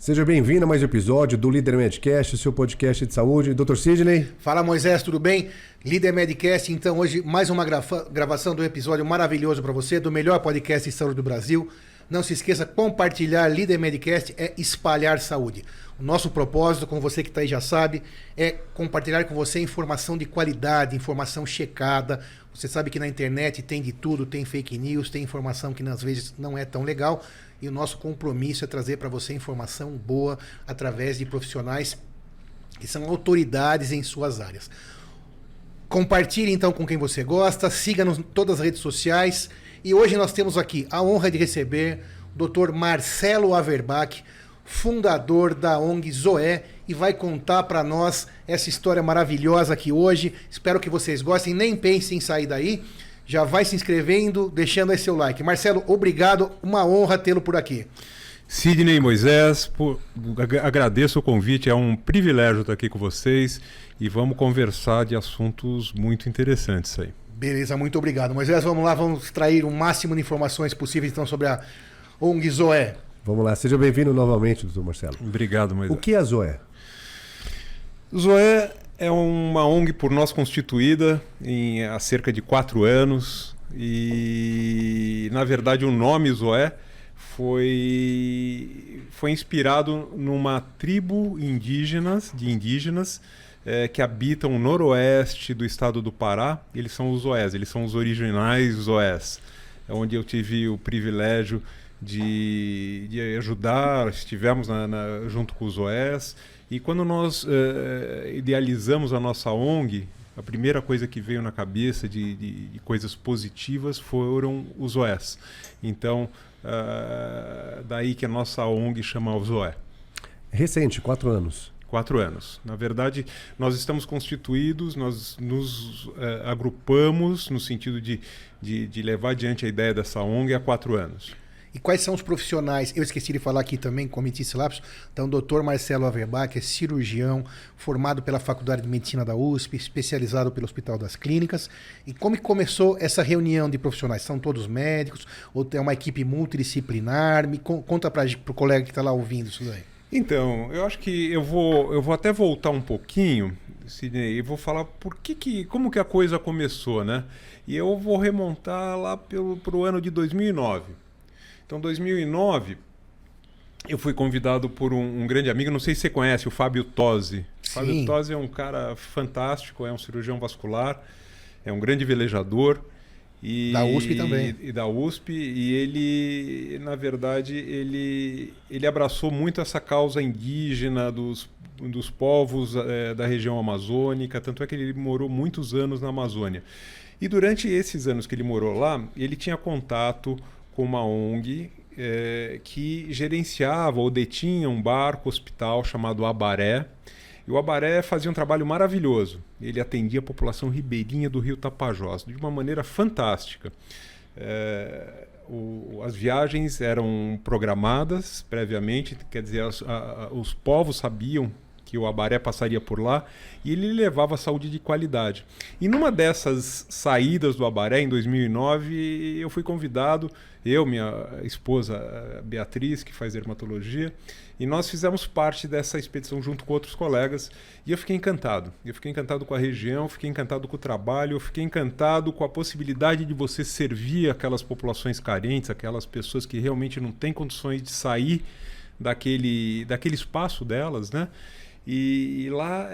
Seja bem-vindo a mais um episódio do Líder Medcast, seu podcast de saúde. Dr. Sidney. Fala, Moisés, tudo bem? Líder Medcast, então hoje mais uma gravação de um episódio maravilhoso para você, do melhor podcast de saúde do Brasil. Não se esqueça, compartilhar Líder Medcast é espalhar saúde. O nosso propósito, como você que está aí já sabe, é compartilhar com você informação de qualidade, informação checada. Você sabe que na internet tem de tudo, tem fake news, tem informação que às vezes não é tão legal. E o nosso compromisso é trazer para você informação boa através de profissionais que são autoridades em suas áreas. Compartilhe então com quem você gosta, siga-nos em todas as redes sociais. E hoje nós temos aqui a honra de receber o Dr. Marcelo Averbach, fundador da ONG Zoé, e vai contar para nós essa história maravilhosa aqui hoje. Espero que vocês gostem, nem pensem em sair daí. Já vai se inscrevendo, deixando aí seu like. Marcelo, obrigado, uma honra tê-lo por aqui. Sidney e Moisés, agradeço o convite, é um privilégio estar aqui com vocês e vamos conversar de assuntos muito interessantes aí. Beleza, muito obrigado. Moisés, vamos lá, vamos extrair o máximo de informações possíveis então sobre a ONG Zoé. Vamos lá, seja bem-vindo novamente, doutor Marcelo. Obrigado, Moisés. O que é a Zoé? Zoé é uma ONG por nós constituída há cerca de 4 anos e, na verdade, o nome Zoé foi inspirado numa tribo de indígenas que habitam o noroeste do estado do Pará. Eles são os Zoés, eles são os originais Zoés. É onde eu tive o privilégio de ajudar, estivemos junto com os Zoés. E quando nós idealizamos a nossa ONG, a primeira coisa que veio na cabeça de coisas positivas foram os Zoés. Então, daí que a nossa ONG chama o Zoé. Recente, 4 anos. 4 anos. Na verdade, nós estamos constituídos, nós nos agrupamos no sentido de levar adiante a ideia dessa ONG há 4 anos. E quais são os profissionais? Eu esqueci de falar aqui também, cometi esse lapso. Então, o Dr. Marcelo Averbach é cirurgião, formado pela Faculdade de Medicina da USP, especializado pelo Hospital das Clínicas. E como que começou essa reunião de profissionais? São todos médicos? Ou é uma equipe multidisciplinar? Conta para o colega que está lá ouvindo isso daí. Então, eu acho que eu vou até voltar um pouquinho, Sidney, e vou falar como que a coisa começou, né? E eu vou remontar lá para o ano de 2009. Então, em 2009, eu fui convidado por um grande amigo, não sei se você conhece, o Fábio Tosi. O Fábio Tosi é um cara fantástico, é um cirurgião vascular, é um grande velejador. Da USP também. E da USP, e ele, na verdade, ele abraçou muito essa causa indígena dos povos da região amazônica, tanto é que ele morou muitos anos na Amazônia. E durante esses anos que ele morou lá, ele tinha contato com uma ONG que gerenciava ou detinha um barco hospital chamado Abaré. E o Abaré fazia um trabalho maravilhoso. Ele atendia a população ribeirinha do rio Tapajós de uma maneira fantástica. As viagens eram programadas previamente, quer dizer, os povos sabiam que o Abaré passaria por lá e ele levava saúde de qualidade. E numa dessas saídas do Abaré, em 2009, eu fui convidado, minha esposa Beatriz, que faz dermatologia, e nós fizemos parte dessa expedição junto com outros colegas e eu fiquei encantado. Eu fiquei encantado com a região, fiquei encantado com o trabalho, eu fiquei encantado com a possibilidade de você servir aquelas populações carentes, aquelas pessoas que realmente não têm condições de sair daquele espaço delas, né? E lá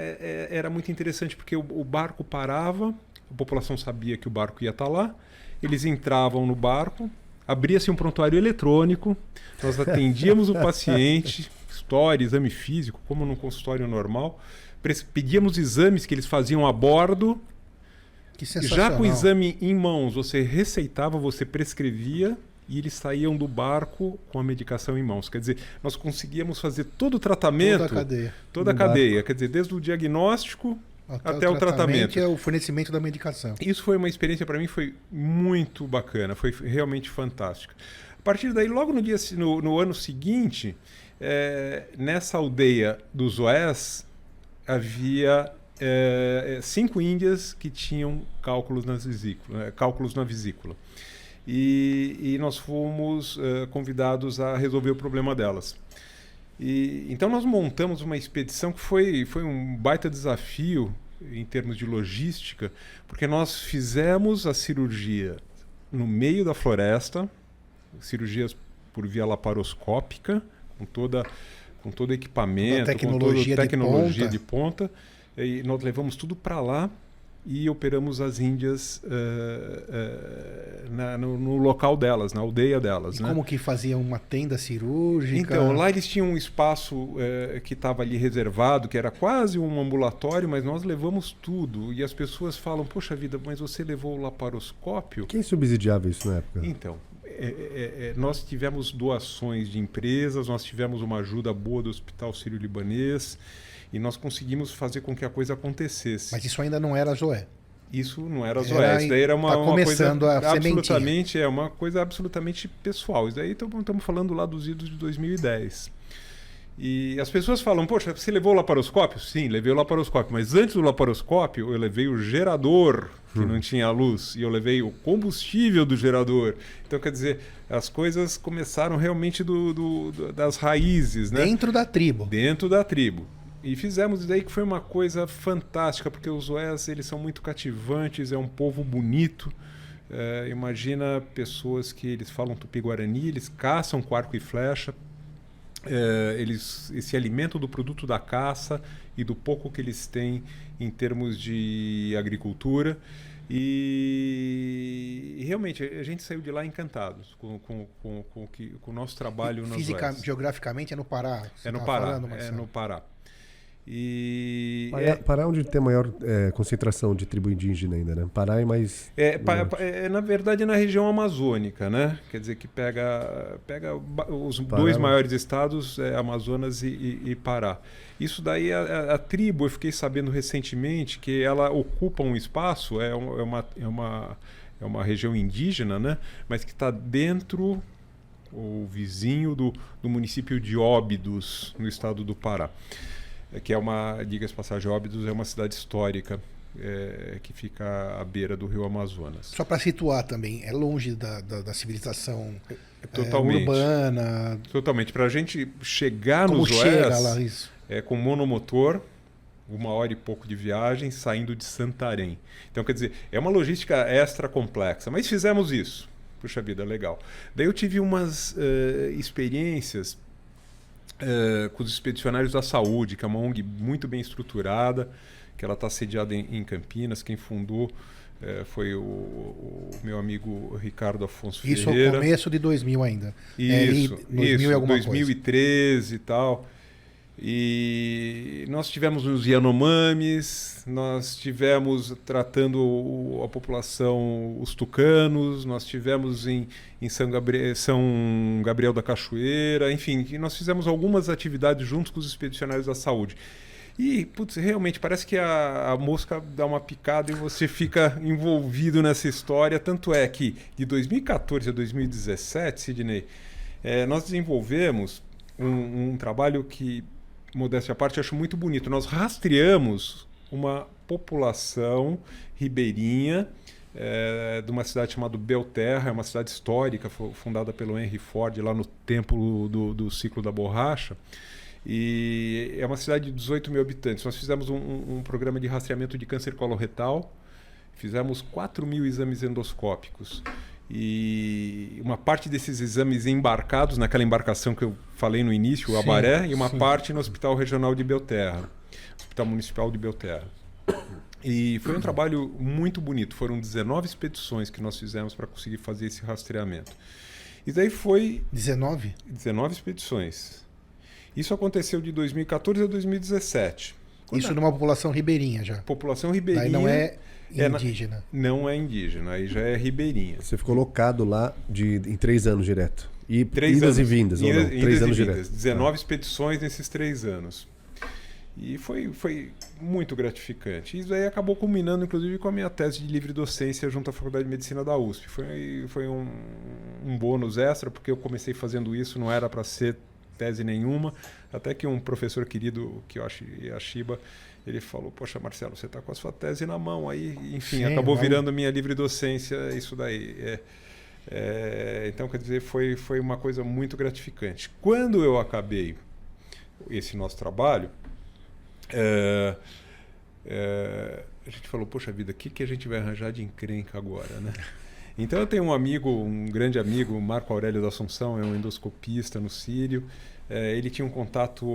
era muito interessante porque o barco parava, a população sabia que o barco ia estar lá, eles entravam no barco, abria-se um prontuário eletrônico, nós atendíamos o paciente, história, exame físico, como num consultório normal, pedíamos exames que eles faziam a bordo. Que sensacional. Já com o exame em mãos, você receitava, você prescrevia e eles saíam do barco com a medicação em mãos. Quer dizer, nós conseguíamos fazer todo o tratamento. Toda a cadeia. Quer dizer, desde o diagnóstico até o tratamento. É o fornecimento da medicação. Isso foi uma experiência, para mim, foi muito bacana. Foi realmente fantástica. A partir daí, logo no ano seguinte, nessa aldeia dos Zoés, havia 5 índias que tinham cálculos na vesícula. E nós fomos convidados a resolver o problema delas. Então nós montamos uma expedição que foi um baita desafio em termos de logística, porque nós fizemos a cirurgia no meio da floresta, cirurgias por via laparoscópica, com todo equipamento, com toda tecnologia de ponta. E nós levamos tudo para lá e operamos as Índias no local delas, na aldeia delas. E né? como que faziam uma tenda cirúrgica? Então, lá eles tinham um espaço que estava ali reservado, que era quase um ambulatório, mas nós levamos tudo. E as pessoas falam, poxa vida, mas você levou o laparoscópio? Quem subsidiava isso na época? Então, nós tivemos doações de empresas, nós tivemos uma ajuda boa do Hospital Sírio-Libanês, e nós conseguimos fazer com que a coisa acontecesse. Mas isso ainda não era Zoé. Isso não era Zoé. Isso daí era uma coisa absolutamente, uma coisa absolutamente pessoal. Isso daí estamos falando lá dos idos de 2010. E as pessoas falam, poxa, você levou o laparoscópio? Sim, levei o laparoscópio. Mas antes do laparoscópio, eu levei o gerador, que não tinha luz, e eu levei o combustível do gerador. Então, quer dizer, as coisas começaram realmente das raízes. Né? Dentro da tribo. Dentro da tribo. E fizemos isso daí que foi uma coisa fantástica, porque os Zoés, eles são muito cativantes, é um povo bonito. Imagina pessoas que eles falam tupi-guarani, eles caçam com arco e flecha, eles se alimentam do produto da caça e do pouco que eles têm em termos de agricultura. E realmente a gente saiu de lá encantados com o nosso trabalho nos Zoés. Geograficamente é no Pará? É no Pará, no Pará. Pará é onde tem a maior concentração de tribo indígena ainda, né? Pará é mais... na verdade, na região amazônica, né? Quer dizer, que pega os dois maiores estados, Amazonas e Pará. Isso daí, a tribo, eu fiquei sabendo recentemente que ela ocupa um espaço, é uma região indígena, né? Mas que está dentro, ou vizinho do município de Óbidos, no estado do Pará. Que diga-se passagem, Óbidos é uma cidade histórica que fica à beira do rio Amazonas. Só para situar também, é longe da civilização totalmente, urbana. Totalmente. Para a gente chegar Como nos chega Zoés, lá, isso? Com monomotor, 1h e pouco de viagem, saindo de Santarém. Então, quer dizer, é uma logística extra complexa, mas fizemos isso. Puxa vida, legal. Daí eu tive umas experiências com os Expedicionários da Saúde, que é uma ONG muito bem estruturada, que ela está sediada em Campinas. Quem fundou foi o meu amigo Ricardo Afonso Ferreira. Isso no começo de 2000 ainda. Isso, 2013 e tal. E nós tivemos os Yanomamis, nós tivemos tratando a população, os tucanos, nós tivemos em São Gabriel da Cachoeira, enfim, nós fizemos algumas atividades juntos com os Expedicionários da Saúde. E, putz, realmente, parece que a mosca dá uma picada e você fica envolvido nessa história. Tanto é que, de 2014 a 2017, Sidney, nós desenvolvemos um trabalho que, modéstia à parte, eu acho muito bonito. Nós rastreamos uma população ribeirinha de uma cidade chamada Belterra, é uma cidade histórica, fundada pelo Henry Ford lá no tempo do ciclo da borracha. E é uma cidade de 18 mil habitantes. Nós fizemos um programa de rastreamento de câncer coloretal, fizemos 4 mil exames endoscópicos. E uma parte desses exames embarcados naquela embarcação que eu falei no início, o Abaré, e uma parte no Hospital Regional de Belterra, Hospital Municipal de Belterra. E foi um trabalho muito bonito. Foram 19 expedições que nós fizemos para conseguir fazer esse rastreamento. E daí foi... 19 expedições. Isso aconteceu de 2014 a 2017. Isso numa população ribeirinha já? População ribeirinha. Daí não é indígena? Não é indígena, aí já é ribeirinha. Você ficou locado lá em 3 anos direto? E 3 idas anos, e vindas, ou não? 3 anos direto. 19 expedições nesses 3 anos. E foi muito gratificante. Isso aí acabou culminando, inclusive, com a minha tese de livre docência junto à Faculdade de Medicina da USP. Foi um bônus extra, porque eu comecei fazendo isso, não era para ser tese nenhuma, até que um professor querido, que eu acho, Yashiba, ele falou, poxa, Marcelo, você está com a sua tese na mão aí. Enfim, sim, acabou virando minha livre docência isso daí. Então, quer dizer, foi uma coisa muito gratificante. Quando eu acabei esse nosso trabalho, a gente falou, poxa vida, o que a gente vai arranjar de encrenca agora, né? Então eu tenho um amigo, um grande amigo, Marco Aurélio da Assunção, é um endoscopista no Sírio. Ele tinha um contato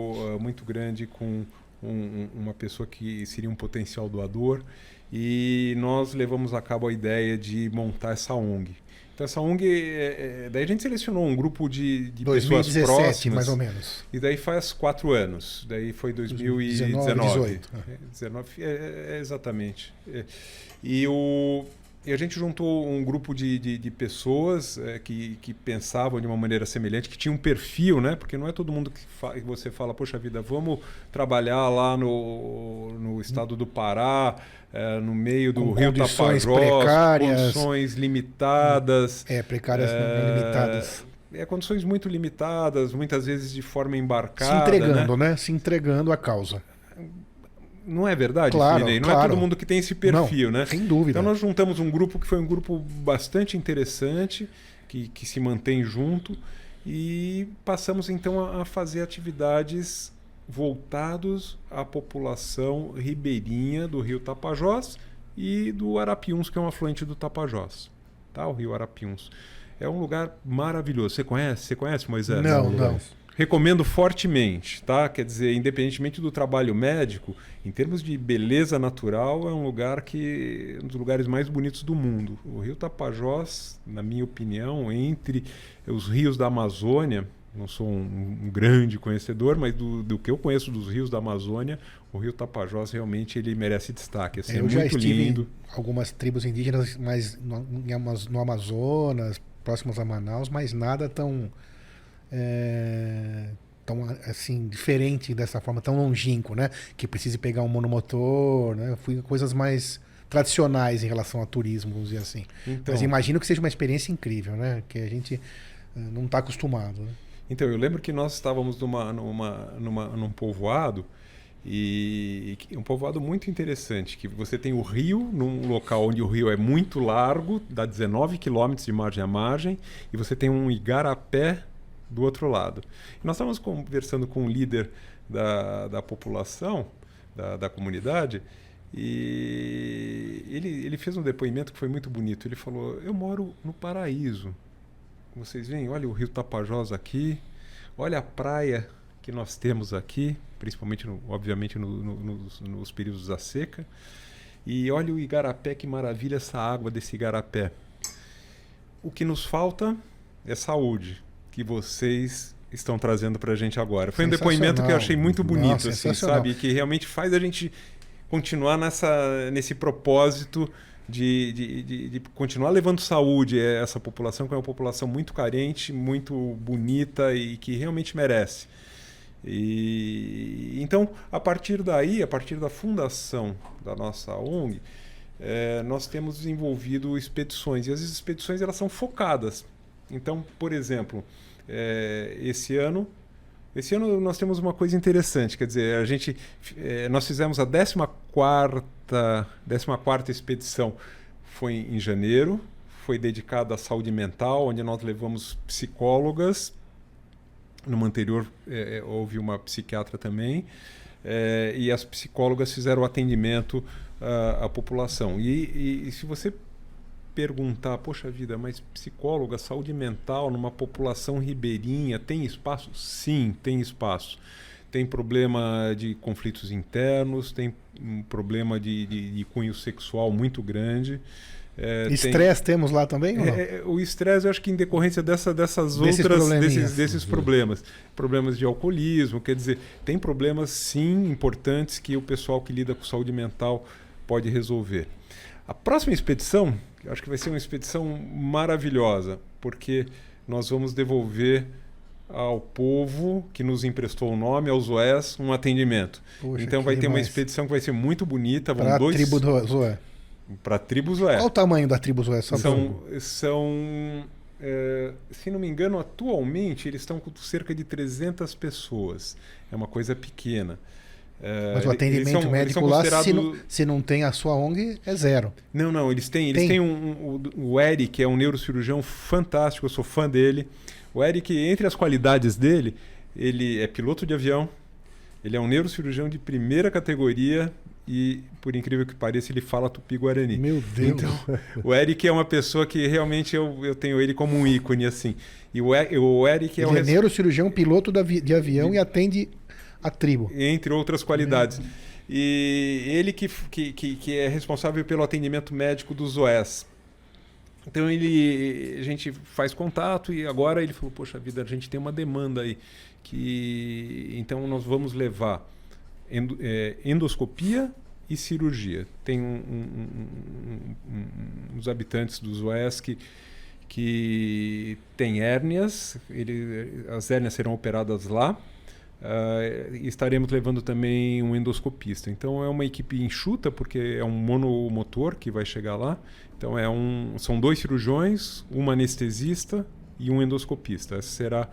muito grande com uma pessoa que seria um potencial doador, e nós levamos a cabo a ideia de montar essa ONG. Então essa ONG, daí a gente selecionou um grupo de 2017, pessoas próximas. mais ou menos. E daí faz 4 anos. Daí foi 2019. 18. 19, exatamente. E a gente juntou um grupo de pessoas que pensavam de uma maneira semelhante, que tinham um perfil, né? Porque não é todo mundo que você fala, poxa vida, vamos trabalhar lá no estado do Pará, no meio do Rio Tapajós, precárias, condições limitadas. Precárias limitadas. Condições muito limitadas, muitas vezes de forma embarcada. Se entregando, né? Se entregando à causa. Não é verdade, claro, Sidney? Não claro. é todo mundo que tem esse perfil, não, né? Sem dúvida. Então nós juntamos um grupo que foi um grupo bastante interessante, que se mantém junto, e passamos então a fazer atividades voltados à população ribeirinha do Rio Tapajós e do Arapiuns, que é um afluente do Tapajós, tá? O Rio Arapiuns. É um lugar maravilhoso. Você conhece? Você conhece, Moisés? Não. Recomendo fortemente, tá? Quer dizer, independentemente do trabalho médico, em termos de beleza natural, é um lugar um dos lugares mais bonitos do mundo. O Rio Tapajós, na minha opinião, entre os rios da Amazônia, não sou um grande conhecedor, mas do que eu conheço dos rios da Amazônia, o Rio Tapajós realmente ele merece destaque. Assim, eu já muito estive lindo. Em algumas tribos indígenas, mas no Amazonas, próximas a Manaus, mas nada tão assim diferente dessa forma, tão longínquo, né? Que precise pegar um monomotor, né? Fui coisas mais tradicionais em relação a turismo, vamos dizer assim. Então, mas imagino que seja uma experiência incrível, né? Que a gente não está acostumado, né? Então, eu lembro que nós estávamos num povoado, e um povoado muito interessante, que você tem o rio, num local onde o rio é muito largo, dá 19 quilômetros de margem a margem, e você tem um igarapé do outro lado. E nós estávamos conversando com um líder da população, da comunidade, e ele fez um depoimento que foi muito bonito. Ele falou, eu moro no paraíso. Vocês veem, olha o Rio Tapajós aqui, olha a praia que nós temos aqui, principalmente, obviamente, nos períodos da seca, e olha o igarapé, que maravilha essa água desse igarapé. O que nos falta é saúde, que vocês estão trazendo para a gente agora. Foi um depoimento que eu achei muito bonito, assim, sabe? Que realmente faz a gente continuar nesse propósito de continuar levando saúde a essa população, que é uma população muito carente, muito bonita e que realmente merece. Então, a partir daí, a partir da fundação da nossa ONG, nós temos desenvolvido expedições, e as expedições elas são focadas. Então, por exemplo, esse ano nós temos uma coisa interessante, quer dizer, nós fizemos a 14ª expedição, foi em janeiro, foi dedicada à saúde mental, onde nós levamos psicólogas. Numa anterior houve uma psiquiatra também, e as psicólogas fizeram o atendimento à população. E se você perguntar, poxa vida, mas psicóloga, saúde mental numa população ribeirinha, tem espaço? Sim, tem espaço. Tem problema de conflitos internos, tem um problema de cunho sexual muito grande. Estresse temos lá também? Ou não? O estresse, eu acho que em decorrência desses problemas. Problemas de alcoolismo, quer dizer, tem problemas sim importantes que o pessoal que lida com saúde mental pode resolver. A próxima expedição, eu acho que vai ser uma expedição maravilhosa, porque nós vamos devolver ao povo que nos emprestou o nome, aos Zoés, um atendimento. Poxa, então vai ter uma expedição que vai ser muito bonita. Para a tribo do Zoé. Para a tribo Zoé. Qual o tamanho da tribo Zoé? Se não me engano, atualmente eles estão com cerca de 300 pessoas. É uma coisa pequena. Mas o atendimento médico lá, se não tem a sua ONG, é zero. Não, eles têm o Eric, que é um neurocirurgião fantástico, eu sou fã dele. O Eric, entre as qualidades dele, ele é piloto de avião, Ele é um neurocirurgião de primeira categoria e, por incrível que pareça, ele fala tupi-guarani. Meu Deus. Então, o Eric é uma pessoa que realmente eu tenho ele como um ícone, assim. E o Eric Ele é neurocirurgião, piloto de avião e atende a tribo. Entre outras qualidades. E ele que é responsável pelo atendimento médico dos OEs. Então a gente faz contato e agora ele falou, poxa vida, a gente tem uma demanda aí. Então nós vamos levar endoscopia e cirurgia. Tem uns habitantes dos OEs que têm hérnias, as hérnias serão operadas lá. Estaremos levando também um endoscopista. Então é uma equipe enxuta, porque é um monomotor que vai chegar lá. Então são 2 cirurgiões, um anestesista e um endoscopista. Essa será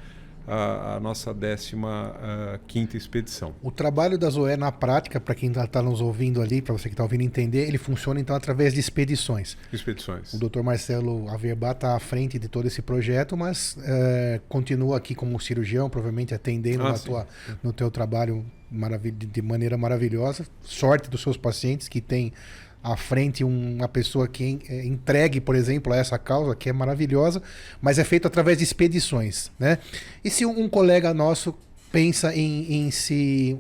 a nossa 15ª expedição. O trabalho da Zoé na prática, para quem está nos ouvindo ali, para você que está ouvindo entender, ele funciona então através de expedições. Expedições. O Dr. Marcelo Averbá está à frente de todo esse projeto, mas continua aqui como cirurgião, provavelmente atendendo no teu trabalho de maneira maravilhosa. Sorte dos seus pacientes que tem à frente uma pessoa que é entregue, por exemplo, a essa causa, que é maravilhosa, mas é feito através de expedições, né? E se um colega nosso pensa em se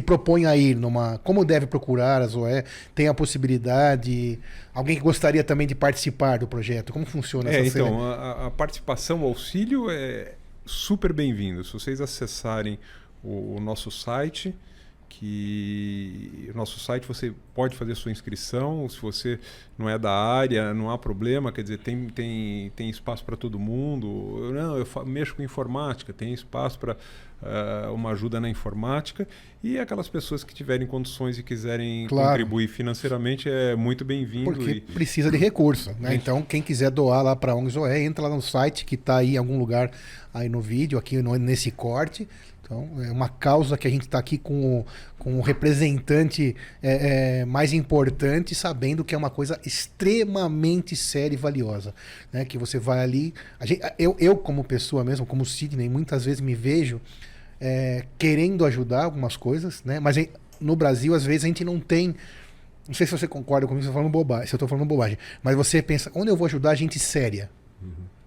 propõe a ir como deve procurar a Zoé? Tem a possibilidade? Alguém que gostaria também de participar do projeto? Como funciona essa cena? Então, a participação, o auxílio é super bem-vindo. Se vocês acessarem o nosso site, você pode fazer sua inscrição. Se você não é da área, não há problema, quer dizer, tem espaço para todo mundo. Eu mexo com informática, tem espaço para uma ajuda na informática, e aquelas pessoas que tiverem condições e quiserem contribuir financeiramente é muito bem-vindo. Porque precisa de recurso, né? Então, quem quiser doar lá para a ONG Zoé, entra lá no site que está aí em algum lugar aí no vídeo, aqui nesse corte. Então, é uma causa que a gente está aqui com o representante mais importante, sabendo que é uma coisa extremamente séria e valiosa, né? Que você vai ali... Eu como pessoa mesmo, como Sidney, muitas vezes me vejo querendo ajudar algumas coisas, né? Mas no Brasil, às vezes, a gente não tem... Não sei se você concorda comigo se eu estou falando bobagem, mas você pensa, onde eu vou ajudar gente séria?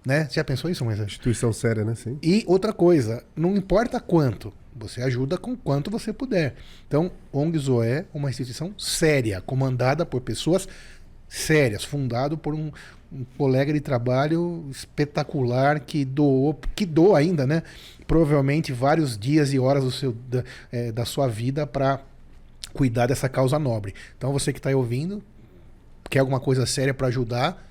Né? Você já pensou isso, Moisés? Instituição séria, né? Sim. E outra coisa, não importa quanto, você ajuda com quanto você puder. Então, ONG Zoé é uma instituição séria, comandada por pessoas sérias, fundado por um colega de trabalho espetacular que doa ainda, né? Provavelmente vários dias e horas da sua vida para cuidar dessa causa nobre. Então, você que está aí ouvindo, quer alguma coisa séria para ajudar,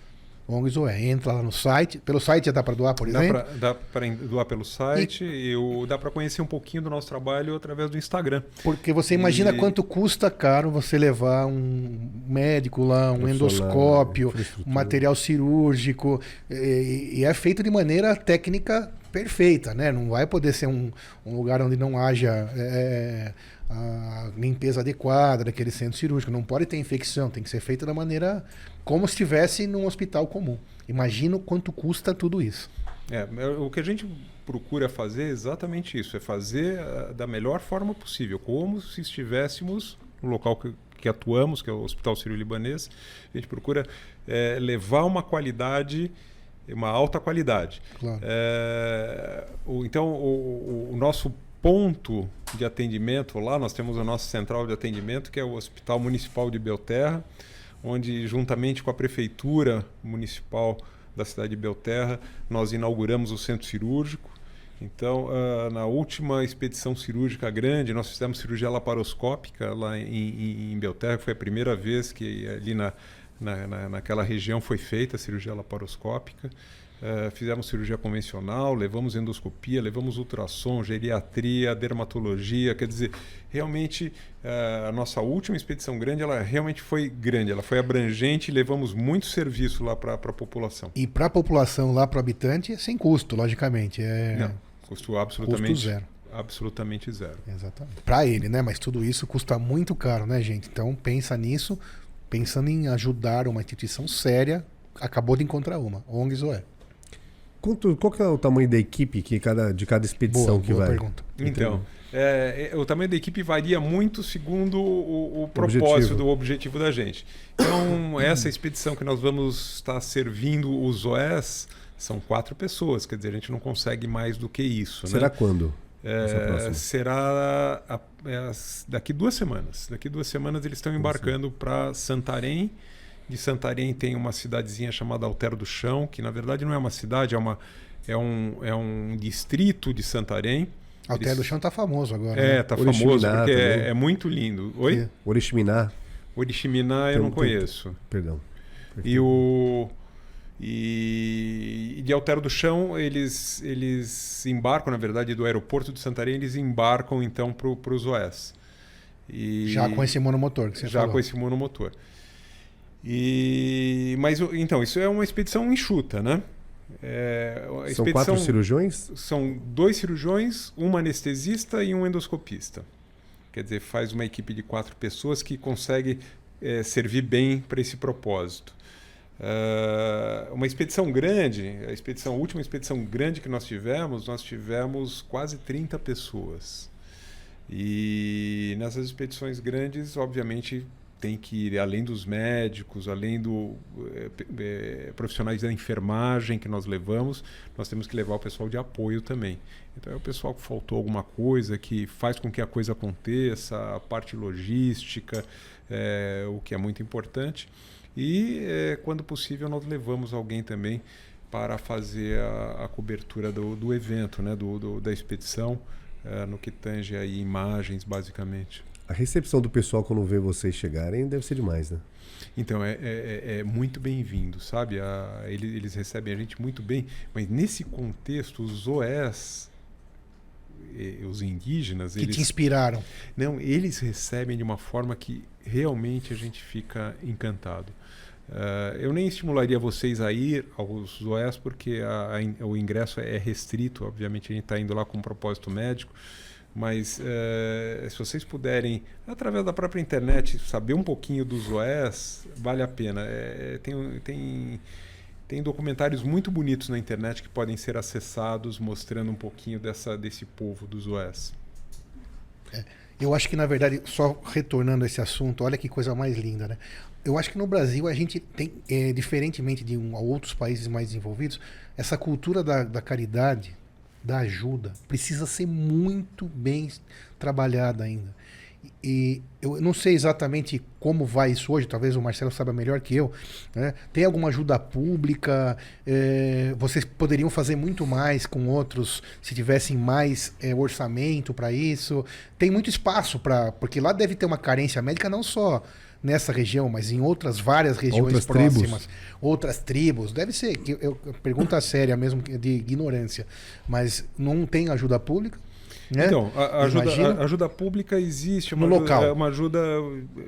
ONG Zoé, entra lá no site. Pelo site já dá para doar, por exemplo? Dá para doar pelo site e dá para conhecer um pouquinho do nosso trabalho através do Instagram. Porque você imagina quanto custa caro você levar um médico lá, um endoscópio, um material cirúrgico, e é feito de maneira técnica perfeita, né? Não vai poder ser um lugar onde não haja a limpeza adequada daquele centro cirúrgico, não pode ter infecção, tem que ser feito da maneira como se estivesse num hospital comum. Imagina quanto custa tudo isso. O que a gente procura fazer é exatamente isso, é fazer da melhor forma possível, como se estivéssemos no local que atuamos, que é o Hospital Sírio-Libanês. A gente procura levar uma qualidade, uma alta qualidade. Claro. Então, o nosso ponto de atendimento lá, nós temos a nossa central de atendimento, que é o Hospital Municipal de Belterra, onde, juntamente com a Prefeitura Municipal da cidade de Belterra, nós inauguramos o centro cirúrgico. Então, na última expedição cirúrgica grande, nós fizemos cirurgia laparoscópica lá em Belterra, foi a primeira vez que ali naquela região foi feita a cirurgia laparoscópica. Fizemos cirurgia convencional, levamos endoscopia, levamos ultrassom, geriatria, dermatologia. Quer dizer, realmente a nossa última expedição grande, ela realmente foi grande, ela foi abrangente e levamos muito serviço lá para a população. E para a população lá, para o habitante, é sem custo, logicamente. Não, custo absolutamente custo zero. Absolutamente zero. Exatamente. Para ele, né? Mas tudo isso custa muito caro, né, gente? Então pensa nisso, pensando em ajudar uma instituição séria, acabou de encontrar uma, ONG Zoé. Qual que é o tamanho da equipe de cada expedição que boa vai? pergunta. Então, o tamanho da equipe varia muito segundo o propósito do objetivo da gente. Então, essa expedição que nós vamos estar servindo os OES são 4 pessoas, quer dizer, a gente não consegue mais do que isso. Será né? quando? Será daqui 2 semanas. Daqui 2 semanas eles estão embarcando para Santarém. De Santarém tem uma cidadezinha chamada Alter do Chão, que na verdade não é uma cidade, é um distrito de Santarém. Alter do Chão está famoso agora. Está famoso porque é muito lindo. Oi? Oriximiná. Oriximiná eu não conheço. Perdão. E de Alter do Chão eles embarcam, na verdade, do aeroporto de Santarém, eles embarcam então para os OES. Já com esse monomotor que você falou. Já com esse monomotor. Mas então, isso é uma expedição enxuta, né? São 4 cirurgiões? São 2 cirurgiões, um anestesista e um endoscopista. Quer dizer, faz uma equipe de 4 pessoas que consegue servir bem para esse propósito. Uma expedição grande, a última expedição grande que nós tivemos quase 30 pessoas. E nessas expedições grandes, obviamente, tem que ir além dos médicos, além do profissionais da enfermagem que nós levamos, nós temos que levar o pessoal de apoio também. Então é o pessoal que faltou alguma coisa, que faz com que a coisa aconteça, a parte logística, o que é muito importante. E, quando possível, nós levamos alguém também para fazer a cobertura do evento, né? Da expedição, no que tange aí imagens, basicamente. A recepção do pessoal quando vê vocês chegarem deve ser demais, né? Então, é muito bem-vindo, sabe? Eles recebem a gente muito bem, mas nesse contexto, os OES, os indígenas... Que te inspiraram. Não, eles recebem de uma forma que realmente a gente fica encantado. Eu nem estimularia vocês a ir aos OES porque o ingresso é restrito, obviamente a gente está indo lá com um propósito médico, mas se vocês puderem, através da própria internet, saber um pouquinho dos OES, vale a pena. Tem documentários muito bonitos na internet que podem ser acessados, mostrando um pouquinho desse povo dos OES. Eu acho que, na verdade, só retornando a esse assunto, olha que coisa mais linda, né? Eu acho que no Brasil a gente tem, diferentemente de outros países mais desenvolvidos, essa cultura da caridade, da ajuda, precisa ser muito bem trabalhada ainda. E eu não sei exatamente como vai isso hoje, talvez o Marcelo saiba melhor que eu, né? Tem alguma ajuda pública? Vocês poderiam fazer muito mais com outros se tivessem mais orçamento para isso? Tem muito espaço porque lá deve ter uma carência médica não só nessa região, mas em várias regiões próximas. Outras tribos. Deve ser, pergunta séria mesmo, de ignorância. Mas não tem ajuda pública? Né? Então, a ajuda pública existe. No local. É uma ajuda.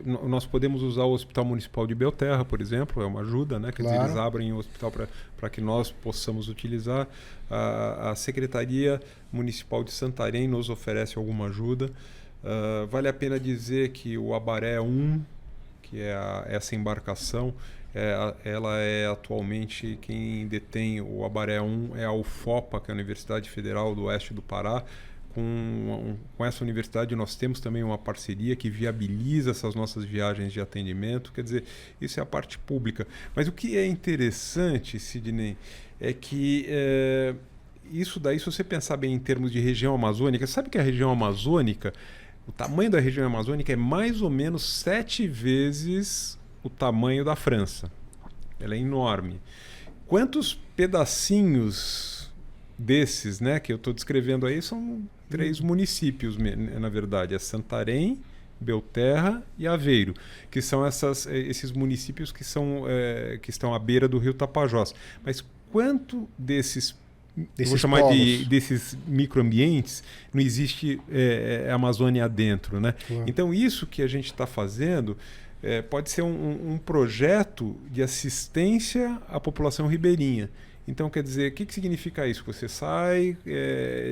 Nós podemos usar o Hospital Municipal de Belterra, por exemplo, é uma ajuda, né? Quer dizer, eles abrem o hospital para que nós possamos utilizar. A Secretaria Municipal de Santarém nos oferece alguma ajuda. Vale a pena dizer que o Abaré 1, que é essa embarcação, ela é atualmente quem detém o Abaré 1 é a UFOPA, que é a Universidade Federal do Oeste do Pará. Com essa universidade nós temos também uma parceria que viabiliza essas nossas viagens de atendimento, quer dizer, isso é a parte pública. Mas o que é interessante, Sidney, é que isso daí, se você pensar bem em termos de região amazônica, sabe que a região amazônica, o tamanho da região amazônica é mais ou menos 7 vezes o tamanho da França. Ela é enorme. Quantos pedacinhos desses, né, que eu estou descrevendo aí, são 3 municípios, na verdade. É Santarém, Belterra e Aveiro, que são esses municípios que estão à beira do rio Tapajós. Mas quanto desses vou chamar desses microambientes, não existe Amazônia dentro, né? Claro. Então isso que a gente está fazendo pode ser um projeto de assistência à população ribeirinha. Então, quer dizer, o que significa isso? Você sai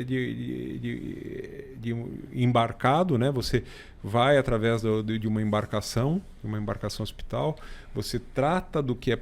de embarcado, né? Você vai através de uma embarcação hospital, você trata do que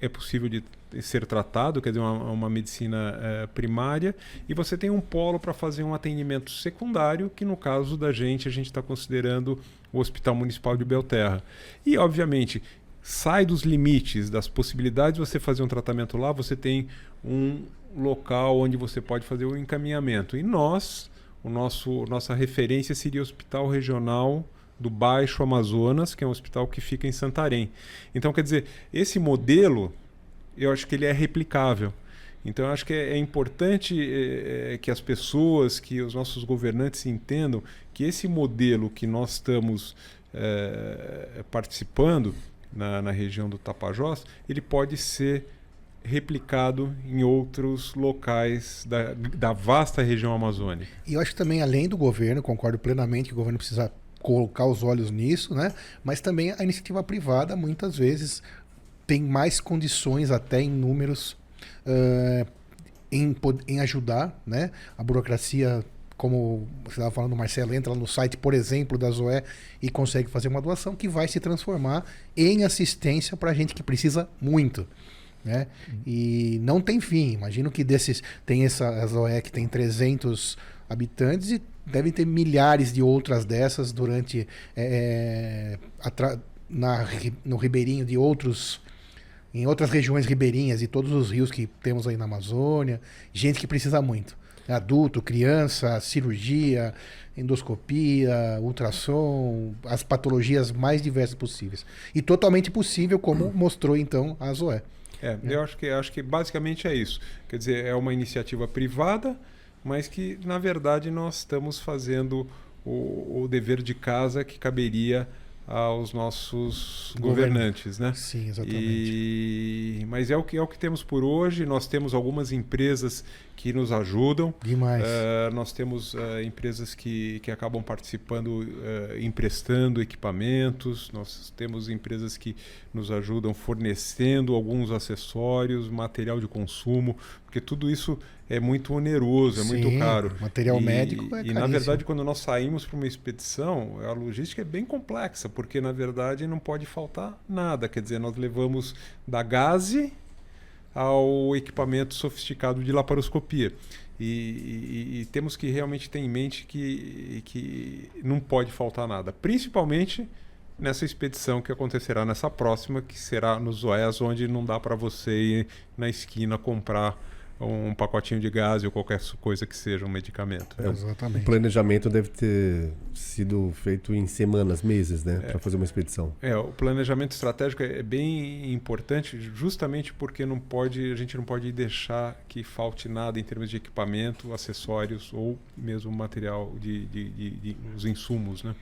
é é possível de ser tratado, quer dizer, uma medicina primária, e você tem um polo para fazer um atendimento secundário, que no caso da gente, a gente está considerando o Hospital Municipal de Belterra. E, obviamente, sai dos limites, das possibilidades de você fazer um tratamento lá, você tem um local onde você pode fazer o encaminhamento. E nossa referência seria o Hospital Regional do Baixo Amazonas, que é um hospital que fica em Santarém. Então, quer dizer, esse modelo, eu acho que ele é replicável. Então, eu acho que é importante que as pessoas, que os nossos governantes entendam que esse modelo que nós estamos participando na região do Tapajós, ele pode ser replicado em outros locais da vasta região amazônica. E eu acho que também, além do governo, concordo plenamente que o governo precisa colocar os olhos nisso, né? Mas também a iniciativa privada, muitas vezes, tem mais condições, até em números, em ajudar, né? A burocracia, como você estava falando, Marcelo, entra lá no site, por exemplo, da Zoé e consegue fazer uma doação que vai se transformar em assistência para gente que precisa muito. Né? E não tem fim. Imagino que tem a Zoé que tem 300 habitantes e devem ter milhares de outras dessas durante no ribeirinho de em outras regiões ribeirinhas e todos os rios que temos aí na Amazônia. Gente que precisa muito. Adulto, criança, cirurgia, endoscopia, ultrassom, as patologias mais diversas possíveis. E totalmente possível, como mostrou então a Zoé. Eu acho que basicamente é isso. Quer dizer, é uma iniciativa privada, mas que, na verdade, nós estamos fazendo o dever de casa que caberia aos nossos governantes, né? Sim, exatamente. Mas é o que temos por hoje. Nós temos algumas empresas que nos ajudam. Demais. Nós temos empresas que acabam participando, emprestando equipamentos. Nós temos empresas que nos ajudam fornecendo alguns acessórios, material de consumo, porque tudo isso é muito oneroso, é muito caro. Material médico é caríssimo. E, na verdade, quando nós saímos para uma expedição, a logística é bem complexa, porque, na verdade, não pode faltar nada. Quer dizer, nós levamos da gaze ao equipamento sofisticado de laparoscopia. E temos que realmente ter em mente que não pode faltar nada, principalmente nessa expedição que acontecerá nessa próxima, que será nos Zoés, onde não dá para você ir na esquina comprar um pacotinho de gás ou qualquer coisa que seja um medicamento. Exatamente. O planejamento deve ter sido feito em semanas, meses, né, para fazer uma expedição. O planejamento estratégico é bem importante, justamente porque a gente não pode deixar que falte nada em termos de equipamento, acessórios ou mesmo material os insumos, né?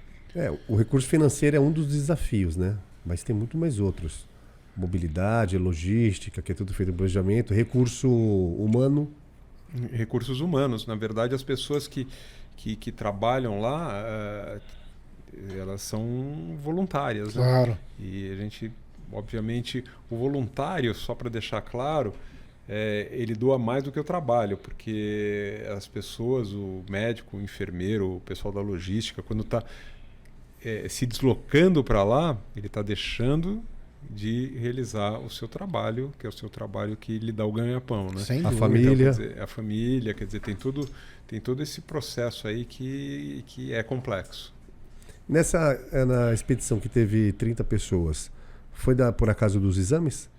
O recurso financeiro é um dos desafios, né? Mas tem muito mais outros. Mobilidade, logística, que é tudo feito em planejamento, recurso humano. Recursos humanos. Na verdade, as pessoas que trabalham lá, elas são voluntárias. Claro. Né? E a gente, obviamente, o voluntário, só para deixar claro, ele doa mais do que o trabalho, porque as pessoas, o médico, o enfermeiro, o pessoal da logística, quando está se deslocando para lá, ele está deixando de realizar o seu trabalho, que é o seu trabalho que lhe dá o ganha-pão, né? Sem dúvida. A família. A família, quer dizer, tem todo esse processo aí que é complexo. Na expedição que teve 30 pessoas, foi por acaso dos exames?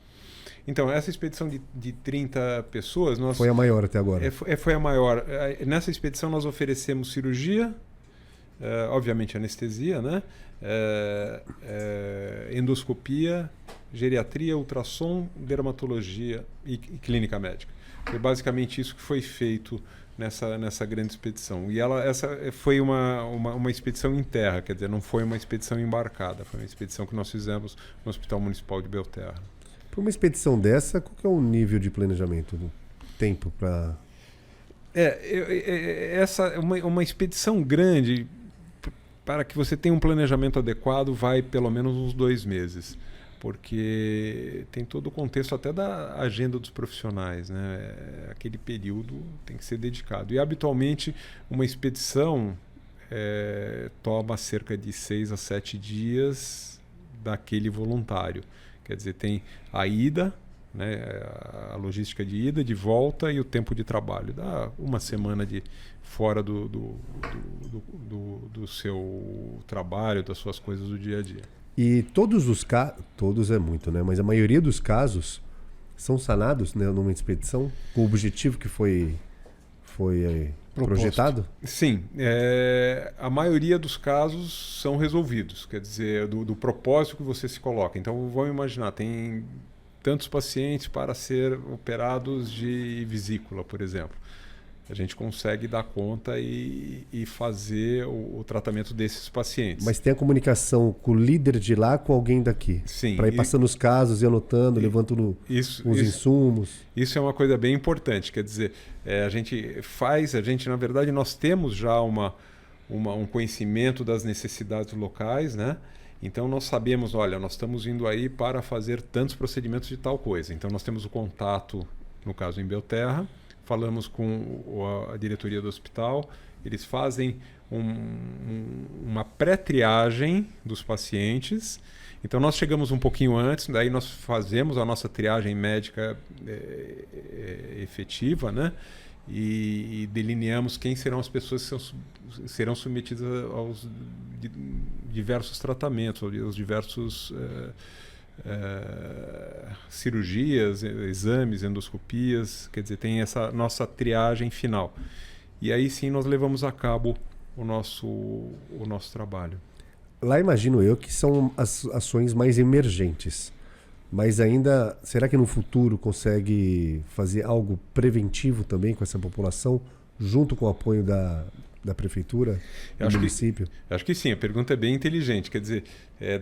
Então, essa expedição de 30 pessoas... Foi a maior até agora? Foi a maior. Nessa expedição nós oferecemos cirurgia, obviamente anestesia, né? Endoscopia, geriatria, ultrassom, dermatologia e clínica médica. Foi basicamente isso que foi feito nessa grande expedição. E essa foi uma expedição em terra, quer dizer, não foi uma expedição embarcada, foi uma expedição que nós fizemos no Hospital Municipal de Belterra. Para uma expedição dessa, qual que é o nível de planejamento, do tempo para... Uma expedição grande, para que você tenha um planejamento adequado, vai pelo menos uns 2 meses. Porque tem todo o contexto até da agenda dos profissionais, né? Aquele período tem que ser dedicado. E, habitualmente, uma expedição toma cerca de 6 a 7 dias daquele voluntário. Quer dizer, tem a ida, né? A logística de ida, de volta e o tempo de trabalho. Dá uma semana de fora do seu trabalho, das suas coisas do dia a dia. E todos os casos, todos é muito, né? Mas a maioria dos casos são sanados, né, numa expedição com o objetivo que foi projetado? Sim, a maioria dos casos são resolvidos, quer dizer, do propósito que você se coloca. Então, vamos imaginar, tem tantos pacientes para ser operados de vesícula, por exemplo. A gente consegue dar conta e fazer o tratamento desses pacientes. Mas tem a comunicação com o líder de lá com alguém daqui? Sim. Para ir passando os casos e anotando, levantando os insumos? Isso é uma coisa bem importante. Quer dizer, na verdade, nós temos já um conhecimento das necessidades locais, né? Então nós sabemos, olha, nós estamos indo aí para fazer tantos procedimentos de tal coisa. Então nós temos o contato, no caso em Belterra, falamos com a diretoria do hospital, eles fazem uma pré-triagem dos pacientes. Então nós chegamos um pouquinho antes, daí nós fazemos a nossa triagem médica efetiva, né? E delineamos quem serão as pessoas que serão submetidas aos diversos tratamentos, aos diversos cirurgias, exames, endoscopias, quer dizer, tem essa nossa triagem final. E aí sim nós levamos a cabo o nosso trabalho. Lá imagino eu que são as ações mais emergentes. Mas ainda, será que no futuro consegue fazer algo preventivo também com essa população, junto com o apoio da prefeitura, do município? Acho que sim, a pergunta é bem inteligente. Quer dizer,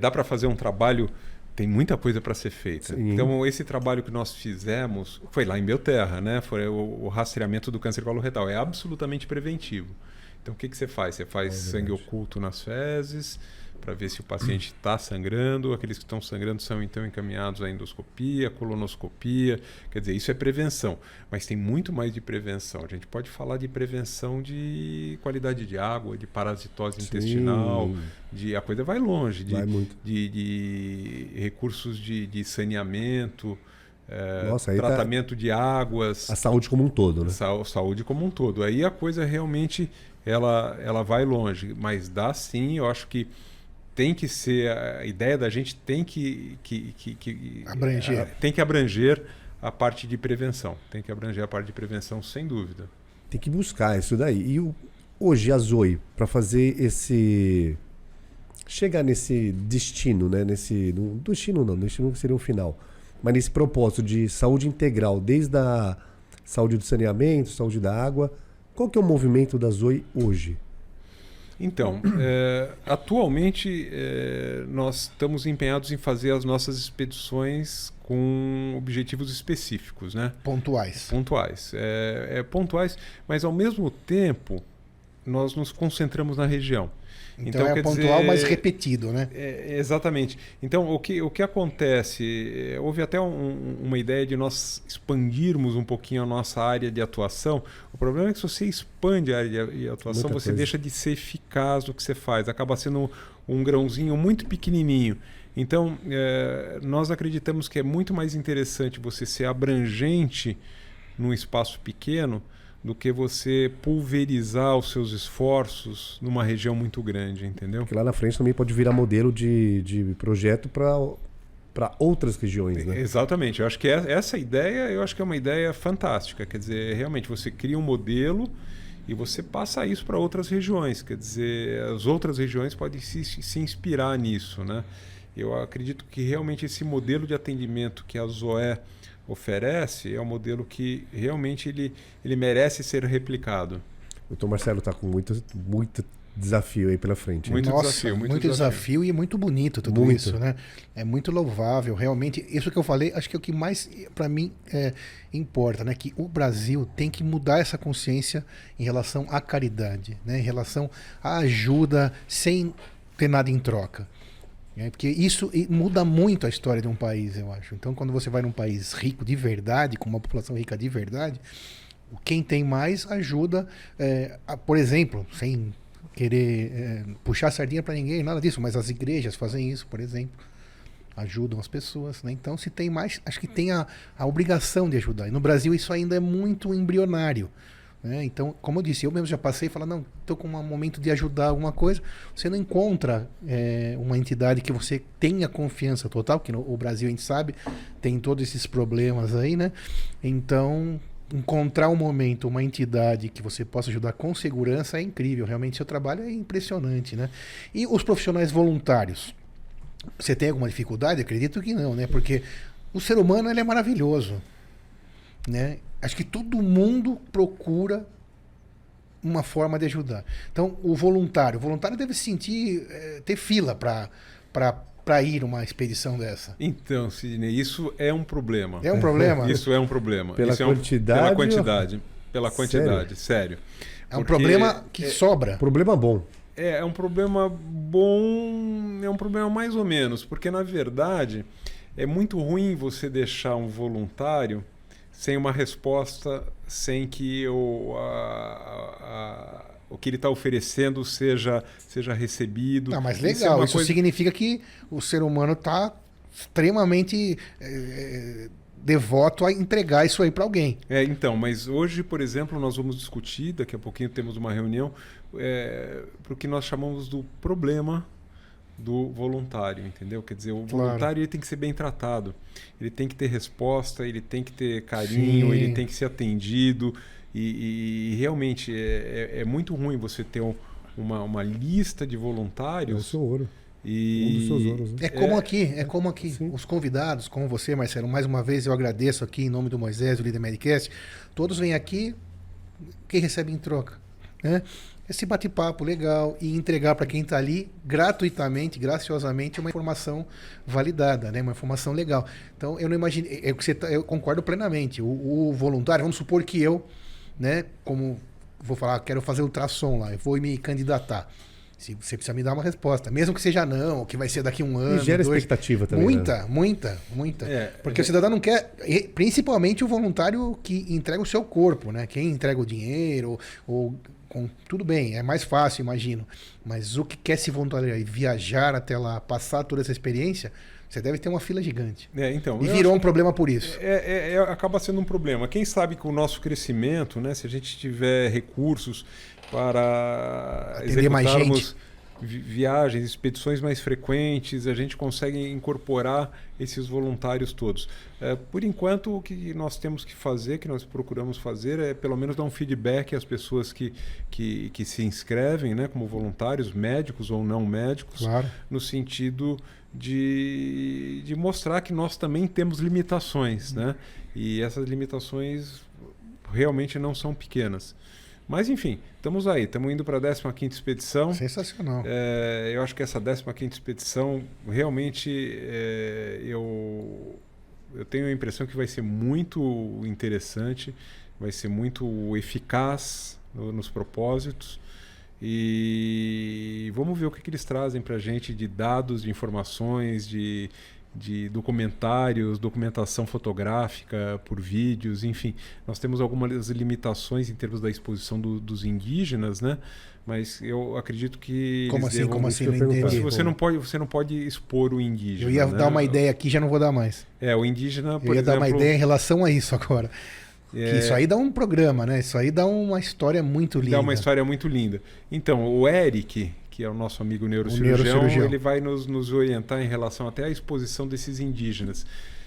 dá para fazer um trabalho, tem muita coisa para ser feita. Sim. Então, esse trabalho que nós fizemos foi lá em Belterra, né? Foi o rastreamento do câncer coloretal. É absolutamente preventivo. Então, o que você faz? Você faz sangue oculto nas fezes, para ver se o paciente está sangrando. Aqueles que estão sangrando são então encaminhados à endoscopia, colonoscopia. Quer dizer, isso é prevenção. Mas tem muito mais de prevenção. A gente pode falar de prevenção de qualidade de água, de parasitose intestinal. A coisa vai longe. De recursos de saneamento, Nossa, tratamento de águas. A saúde como um todo, né? Saúde como um todo. Aí a coisa realmente ela vai longe. Mas dá sim, eu acho que tem que ser, a ideia da gente tem que abranger. Tem que abranger a parte de prevenção. Tem que abranger a parte de prevenção, sem dúvida. Tem que buscar isso daí. E hoje a Zoe, para fazer chegar nesse destino, né? Destino seria um final. Mas nesse propósito de saúde integral, desde a saúde do saneamento, saúde da água, qual que é o movimento da Zoe hoje? Então, atualmente nós estamos empenhados em fazer as nossas expedições com objetivos específicos, né? Pontuais. Pontuais, mas ao mesmo tempo nós nos concentramos na região. Então é pontual, mas repetido, né? Exatamente. Então, o que acontece? Houve até uma ideia de nós expandirmos um pouquinho a nossa área de atuação. O problema é que se você expande a área de atuação, você deixa de ser eficaz no que você faz. Acaba sendo um grãozinho muito pequenininho. Então, nós acreditamos que é muito mais interessante você ser abrangente num espaço pequeno do que você pulverizar os seus esforços numa região muito grande, entendeu? Porque lá na frente também pode virar modelo de projeto para outras regiões, né? Exatamente. Eu acho que essa ideia, eu acho que é uma ideia fantástica. Quer dizer, realmente você cria um modelo e você passa isso para outras regiões. Quer dizer, as outras regiões podem se inspirar nisso, né? Eu acredito que realmente esse modelo de atendimento que a Zoé oferece é um modelo que realmente ele merece ser replicado. O Dr. Marcelo está com muito desafio aí pela frente. Muito desafio e muito bonito tudo isso, né? É muito louvável, realmente. Isso que eu falei, acho que é o que mais para mim importa, né? Que o Brasil tem que mudar essa consciência em relação à caridade, né? Em relação à ajuda sem ter nada em troca. Porque isso muda muito a história de um país, eu acho. Então, quando você vai num país rico de verdade, com uma população rica de verdade, quem tem mais ajuda, por exemplo, sem querer puxar a sardinha para ninguém, nada disso, mas as igrejas fazem isso, por exemplo. ajudam as pessoas, né? Então, se tem mais, acho que tem a obrigação de ajudar. E no Brasil isso ainda é muito embrionário, né? Então, como eu disse, eu mesmo já passei e falei, não, estou com um momento de ajudar alguma coisa. Você não encontra uma entidade que você tenha confiança total, que no Brasil a gente sabe, tem todos esses problemas aí, né? Então, encontrar um momento, uma entidade que você possa ajudar com segurança é incrível. Realmente, seu trabalho é impressionante, né? E os profissionais voluntários? Você tem alguma dificuldade? Acredito que não, né? Porque o ser humano ele é maravilhoso, né? Acho que todo mundo procura uma forma de ajudar. Então, o voluntário deve se sentir, ter fila para ir uma expedição dessa. Então, Sidney, isso é um problema. É um problema? Isso é um problema. Pela isso quantidade? Pela quantidade. Pela quantidade, sério. É um problema que sobra. Problema bom. É um problema bom, é um problema mais ou menos, porque na verdade é muito ruim você deixar um voluntário sem uma resposta, sem que o que ele está oferecendo seja recebido. Ah, mas legal, isso significa que o ser humano está extremamente devoto a entregar isso aí para alguém. Então, mas hoje, por exemplo, nós vamos discutir, daqui a pouquinho temos uma reunião, para o que nós chamamos do problema do voluntário, entendeu? Quer dizer, o voluntário ele tem que ser bem tratado, ele tem que ter resposta, ele tem que ter carinho, ele tem que ser atendido e realmente é muito ruim você ter uma lista de voluntários. É o seu ouro. Um dos seus ouros, né? É como aqui. Sim. Os convidados, como você, Marcelo, mais uma vez eu agradeço aqui em nome do Moisés, do Líder Medicast. Todos vêm aqui, quem recebe em troca, né? Esse bate-papo legal e entregar para quem está ali gratuitamente, graciosamente, uma informação validada, né? Uma informação legal. Então, eu não imagino, eu concordo plenamente. O voluntário, vamos supor que eu, né, como vou falar, quero fazer ultrassom lá, eu vou me candidatar. Você precisa me dar uma resposta, mesmo que seja não, que vai ser daqui um ano. E gera expectativa também. Muita. Porque o cidadão não quer, principalmente o voluntário que entrega o seu corpo, né? Quem entrega o dinheiro, tudo bem, é mais fácil, imagino. Mas o que quer se voluntariar e viajar até lá, passar toda essa experiência, você deve ter uma fila gigante. Então, e virou um problema por isso. Acaba sendo um problema. Quem sabe que o nosso crescimento, né, se a gente tiver recursos para atender mais gente, viagens, expedições mais frequentes, a gente consegue incorporar esses voluntários todos. Por enquanto, o que nós temos que fazer, que nós procuramos fazer, é pelo menos dar um feedback às pessoas que se inscrevem, né, como voluntários, médicos ou não médicos, claro, no sentido de mostrar que nós também temos limitações, né? E essas limitações realmente não são pequenas. Mas, enfim, estamos aí. Estamos indo para a 15ª expedição. Sensacional. Eu acho que essa 15ª expedição, realmente, eu tenho a impressão que vai ser muito interessante, vai ser muito eficaz nos propósitos. E vamos ver o que eles trazem para a gente de dados, de informações, de documentários, documentação fotográfica por vídeos, enfim. Nós temos algumas limitações em termos da exposição dos indígenas, né? Mas eu acredito que... Como assim? Não entendi. Você não pode expor o indígena. Eu ia dar uma ideia aqui, já não vou dar mais. O indígena, por Eu ia exemplo, dar uma ideia em relação a isso agora. Que isso aí dá um programa, né? Isso aí dá uma história muito linda. Dá uma história muito linda. Então, o Eric, que é o nosso amigo neurocirurgião, ele vai nos orientar em relação até à exposição desses indígenas.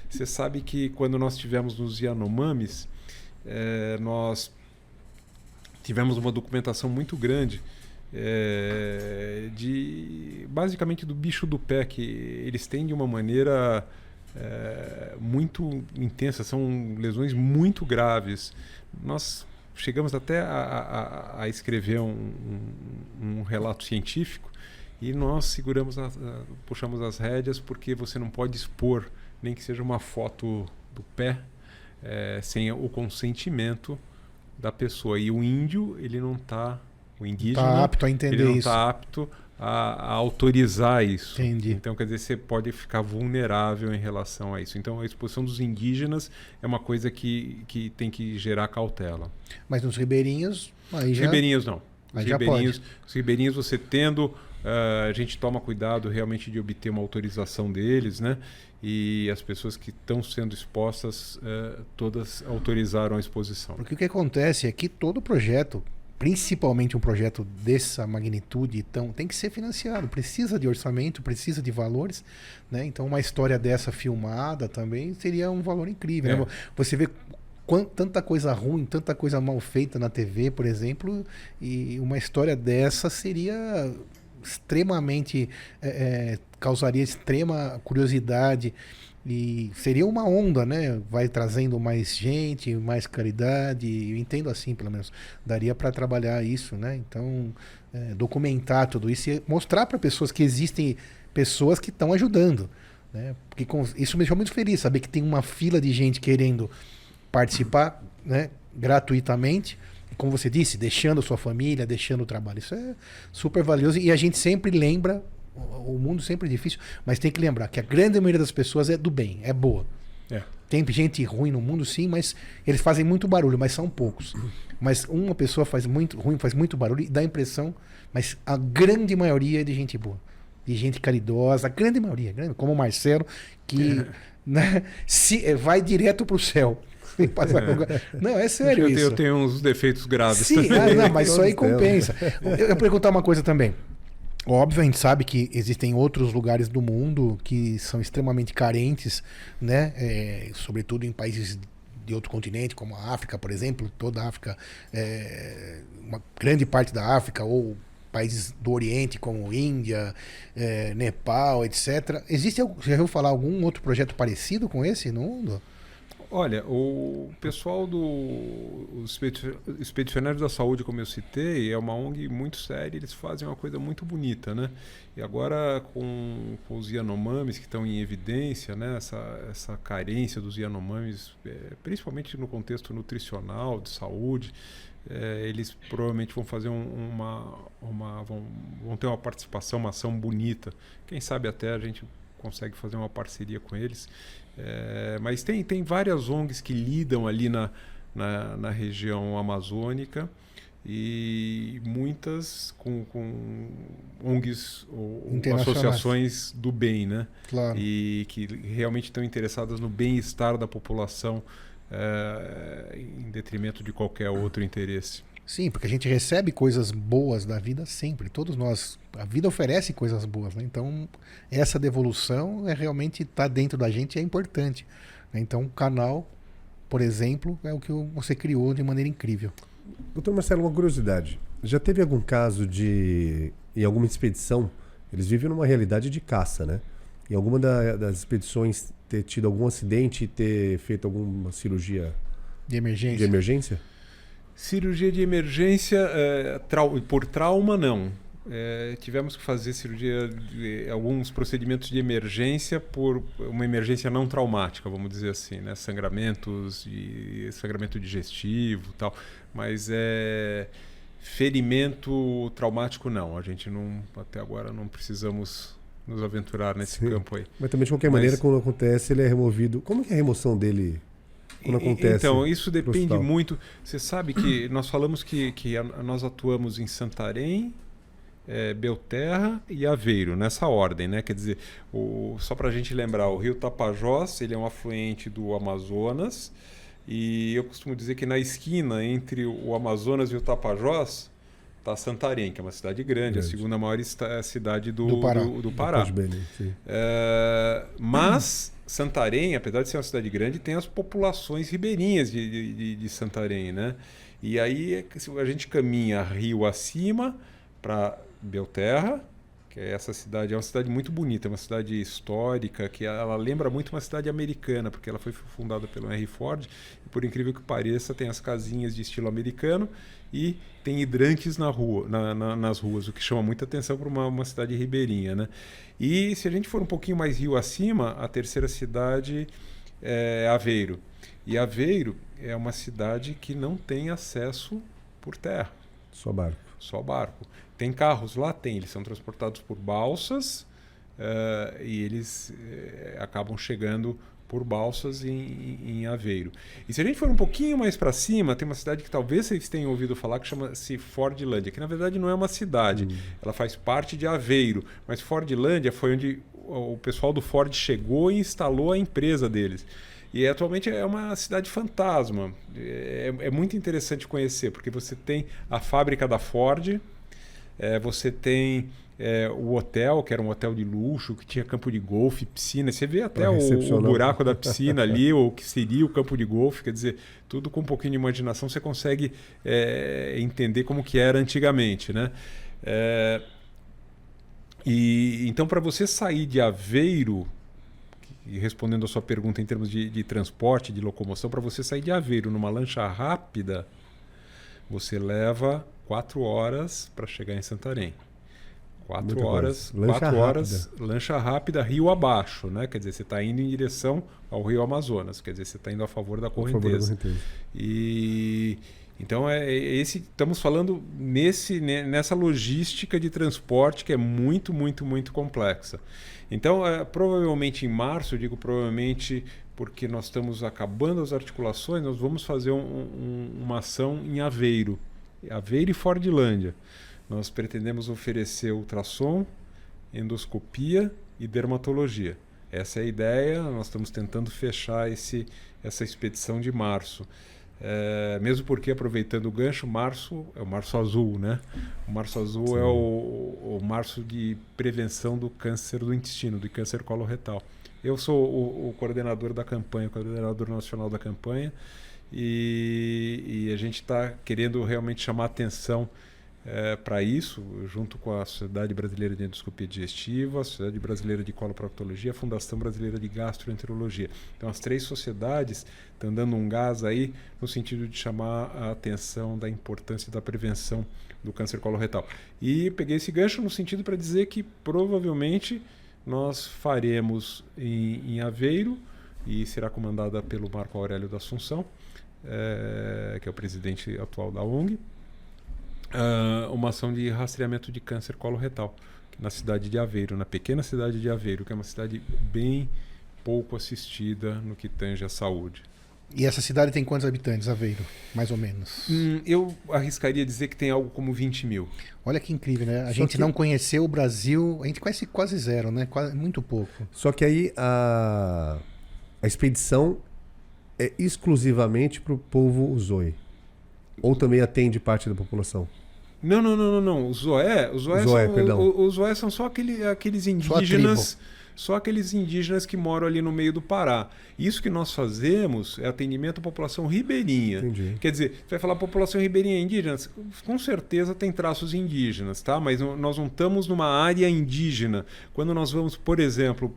Você sabe que quando nós estivemos nos Yanomamis, nós tivemos uma documentação muito grande basicamente do bicho do pé, que eles têm de uma maneira muito intensa, são lesões muito graves. Nós chegamos até a escrever um relato científico e nós puxamos as rédeas, porque você não pode expor nem que seja uma foto do pé sem o consentimento da pessoa. E o índio, o indígena, tá apto a entender ele não isso. está apto a autorizar isso. Entendi. Então, quer dizer, você pode ficar vulnerável em relação a isso. Então, a exposição dos indígenas é uma coisa que tem que gerar cautela. Mas nos ribeirinhos... Ribeirinhos não. Mas já pode. Os ribeirinhos, você tendo a gente toma cuidado realmente de obter uma autorização deles, né? E as pessoas que estão sendo expostas, todas autorizaram a exposição. Porque o que acontece é que todo projeto, principalmente um projeto dessa magnitude, então, tem que ser financiado, precisa de orçamento, precisa de valores, né? Então uma história dessa filmada também seria um valor incrível, né? Você vê tanta coisa ruim, tanta coisa mal feita na TV, por exemplo, e uma história dessa seria extremamente causaria extrema curiosidade e seria uma onda, né? Vai trazendo mais gente, mais caridade. Eu entendo assim, pelo menos, daria para trabalhar isso, né? Então, documentar tudo isso e mostrar para pessoas que existem pessoas que estão ajudando, né? Porque isso me deixou muito feliz, saber que tem uma fila de gente querendo participar, né? Gratuitamente. Como você disse, deixando sua família, deixando o trabalho. Isso é super valioso e a gente sempre lembra, o mundo sempre é difícil, mas tem que lembrar que a grande maioria das pessoas é do bem, é boa. Tem gente ruim no mundo, sim, mas eles fazem muito barulho, mas são poucos. Mas uma pessoa faz muito ruim, faz muito barulho e dá a impressão, mas a grande maioria é de gente boa, de gente caridosa, a grande maioria, como o Marcelo, que né, vai direto pro céu. Não, é sério isso. Eu tenho uns defeitos graves. Sim, não, mas isso aí compensa. Eu ia perguntar uma coisa também. Óbvio, a gente sabe que existem outros lugares do mundo que são extremamente carentes, né? Sobretudo em países de outro continente, como a África, por exemplo. Toda a África, uma grande parte da África, ou países do Oriente, como Índia, Nepal, etc. Já ouviu falar algum outro projeto parecido com esse no mundo? Olha, o pessoal dos Expedicionários da Saúde, como eu citei, é uma ONG muito séria, eles fazem uma coisa muito bonita, né? E agora com os Yanomamis que estão em evidência, né? Essa carência dos Yanomamis, principalmente no contexto nutricional, de saúde, eles provavelmente vão fazer vão ter uma participação, uma ação bonita. Quem sabe até a gente consegue fazer uma parceria com eles. Mas tem várias ONGs que lidam ali na região amazônica e muitas com ONGs ou associações do bem, né? Claro. E que realmente estão interessadas no bem-estar da população em detrimento de qualquer outro interesse. Sim, porque a gente recebe coisas boas da vida sempre. Todos nós. A vida oferece coisas boas, né? Então, essa devolução realmente está dentro da gente e é importante, né? Então, o canal, por exemplo, é o que você criou de maneira incrível. Doutor Marcelo, uma curiosidade. Já teve algum caso em alguma expedição, eles vivem numa realidade de caça, né? Em alguma das expedições ter tido algum acidente e ter feito alguma cirurgia de emergência? Cirurgia de emergência, por trauma, não. Tivemos que fazer cirurgia de alguns procedimentos de emergência por uma emergência não traumática, vamos dizer assim, né? Sangramento digestivo e tal. Mas ferimento traumático, não. A gente até agora não precisamos nos aventurar nesse campo aí. Mas também, de qualquer maneira, quando acontece, ele é removido. Como que é a remoção dele? Quando acontece? Então, isso depende muito. Você sabe que nós falamos que nós atuamos em Santarém, Belterra e Aveiro, nessa ordem, né? Quer dizer, só para a gente lembrar, o rio Tapajós, ele é um afluente do Amazonas, e eu costumo dizer que na esquina entre o Amazonas e o Tapajós está Santarém, que é uma cidade grande, a segunda maior cidade do Pará. Mas Santarém, apesar de ser uma cidade grande, tem as populações ribeirinhas de Santarém, né? E aí a gente caminha rio acima para Belterra, que é essa cidade, é uma cidade muito bonita, é uma cidade histórica, que ela lembra muito uma cidade americana, porque ela foi fundada pelo Henry Ford, e por incrível que pareça, tem as casinhas de estilo americano e tem hidrantes nas ruas, o que chama muita atenção para uma cidade ribeirinha, né? E se a gente for um pouquinho mais rio acima, a terceira cidade é Aveiro. E Aveiro é uma cidade que não tem acesso por terra. Só barco. Só barco. Tem carros lá? Tem. Eles são transportados por balsas e eles acabam chegando por balsas em Aveiro. E se a gente for um pouquinho mais para cima, tem uma cidade que talvez vocês tenham ouvido falar, que chama-se Fordlândia, que na verdade não é uma cidade, ela faz parte de Aveiro, mas Fordlândia foi onde o pessoal do Ford chegou e instalou a empresa deles. E atualmente é uma cidade fantasma. É muito interessante conhecer, porque você tem a fábrica da Ford, você tem o hotel, que era um hotel de luxo, que tinha campo de golfe, piscina. Você vê até o buraco da piscina ali, ou o que seria o campo de golfe. Quer dizer, tudo com um pouquinho de imaginação você consegue entender como que era antigamente, né? E então, para você sair de Aveiro, e respondendo a sua pergunta em termos de transporte, de locomoção, para você sair de Aveiro numa lancha rápida, você leva 4 horas para chegar em Santarém. 4 horas, lancha rápida, rio abaixo, né? Quer dizer, você está indo em direção ao Rio Amazonas, quer dizer, você está indo a favor da correnteza. E então estamos falando nessa logística de transporte que é muito, muito, muito complexa. Então, provavelmente em março, eu digo provavelmente porque nós estamos acabando as articulações, nós vamos fazer uma ação em Aveiro e Fordlândia. Nós pretendemos oferecer ultrassom, endoscopia e dermatologia. Essa é a ideia, nós estamos tentando fechar essa expedição de março. Mesmo porque, aproveitando o gancho, março é o março azul, né? O março azul Sim. É o março de prevenção do câncer do intestino, do câncer coloretal. Eu sou o coordenador da campanha, o coordenador nacional da campanha, e a gente está querendo realmente chamar atenção para isso, junto com a Sociedade Brasileira de Endoscopia Digestiva, a Sociedade Brasileira de Coloproctologia, a Fundação Brasileira de Gastroenterologia. Então, as 3 sociedades estão dando um gás aí no sentido de chamar a atenção da importância da prevenção do câncer coloretal. E peguei esse gancho no sentido para dizer que provavelmente nós faremos em Aveiro, e será comandada pelo Marco Aurélio da Assunção, que é o presidente atual da ONG, uma ação de rastreamento de câncer coloretal na cidade de Aveiro, na pequena cidade de Aveiro, que é uma cidade bem pouco assistida no que tange à saúde. E essa cidade tem quantos habitantes, Aveiro, mais ou menos? Eu arriscaria dizer que tem algo como 20 mil. Olha que incrível, né? A gente não conheceu o Brasil, a gente conhece quase zero, né? Muito pouco. Só que aí a expedição é exclusivamente para o povo Zoe? Ou também atende parte da população? Não. Os Zoé são só aqueles indígenas, só aqueles indígenas que moram ali no meio do Pará. Isso que nós fazemos é atendimento à população ribeirinha. Entendi. Quer dizer, você vai falar população ribeirinha indígena? Com certeza tem traços indígenas, tá? Mas nós não estamos numa área indígena. Quando nós vamos, por exemplo,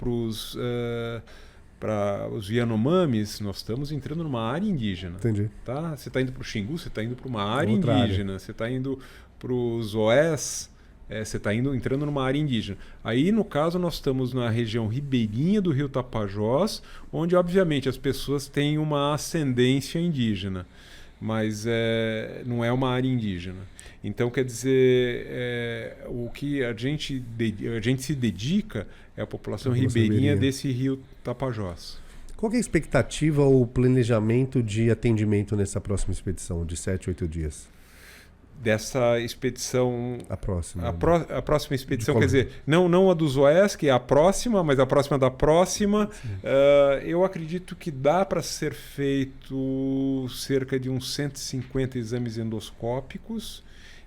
para os Yanomamis, nós estamos entrando numa área indígena. Entendi. Tá? Você está indo para o Xingu, você está indo para uma área indígena. Você está indo para os Oés, você está entrando numa área indígena. Aí, no caso, nós estamos na região ribeirinha do rio Tapajós, onde, obviamente, as pessoas têm uma ascendência indígena, mas não é uma área indígena. Então, quer dizer, o que a gente se dedica é a população ribeirinha desse rio Tapajós. Qual que é a expectativa ou planejamento de atendimento nessa próxima expedição de 7, 8 dias? Dessa expedição... A próxima. A próxima expedição, quer dizer, não a dos Oés, que é a próxima, mas a próxima da próxima. Eu acredito que dá para ser feito cerca de uns 150 exames endoscópicos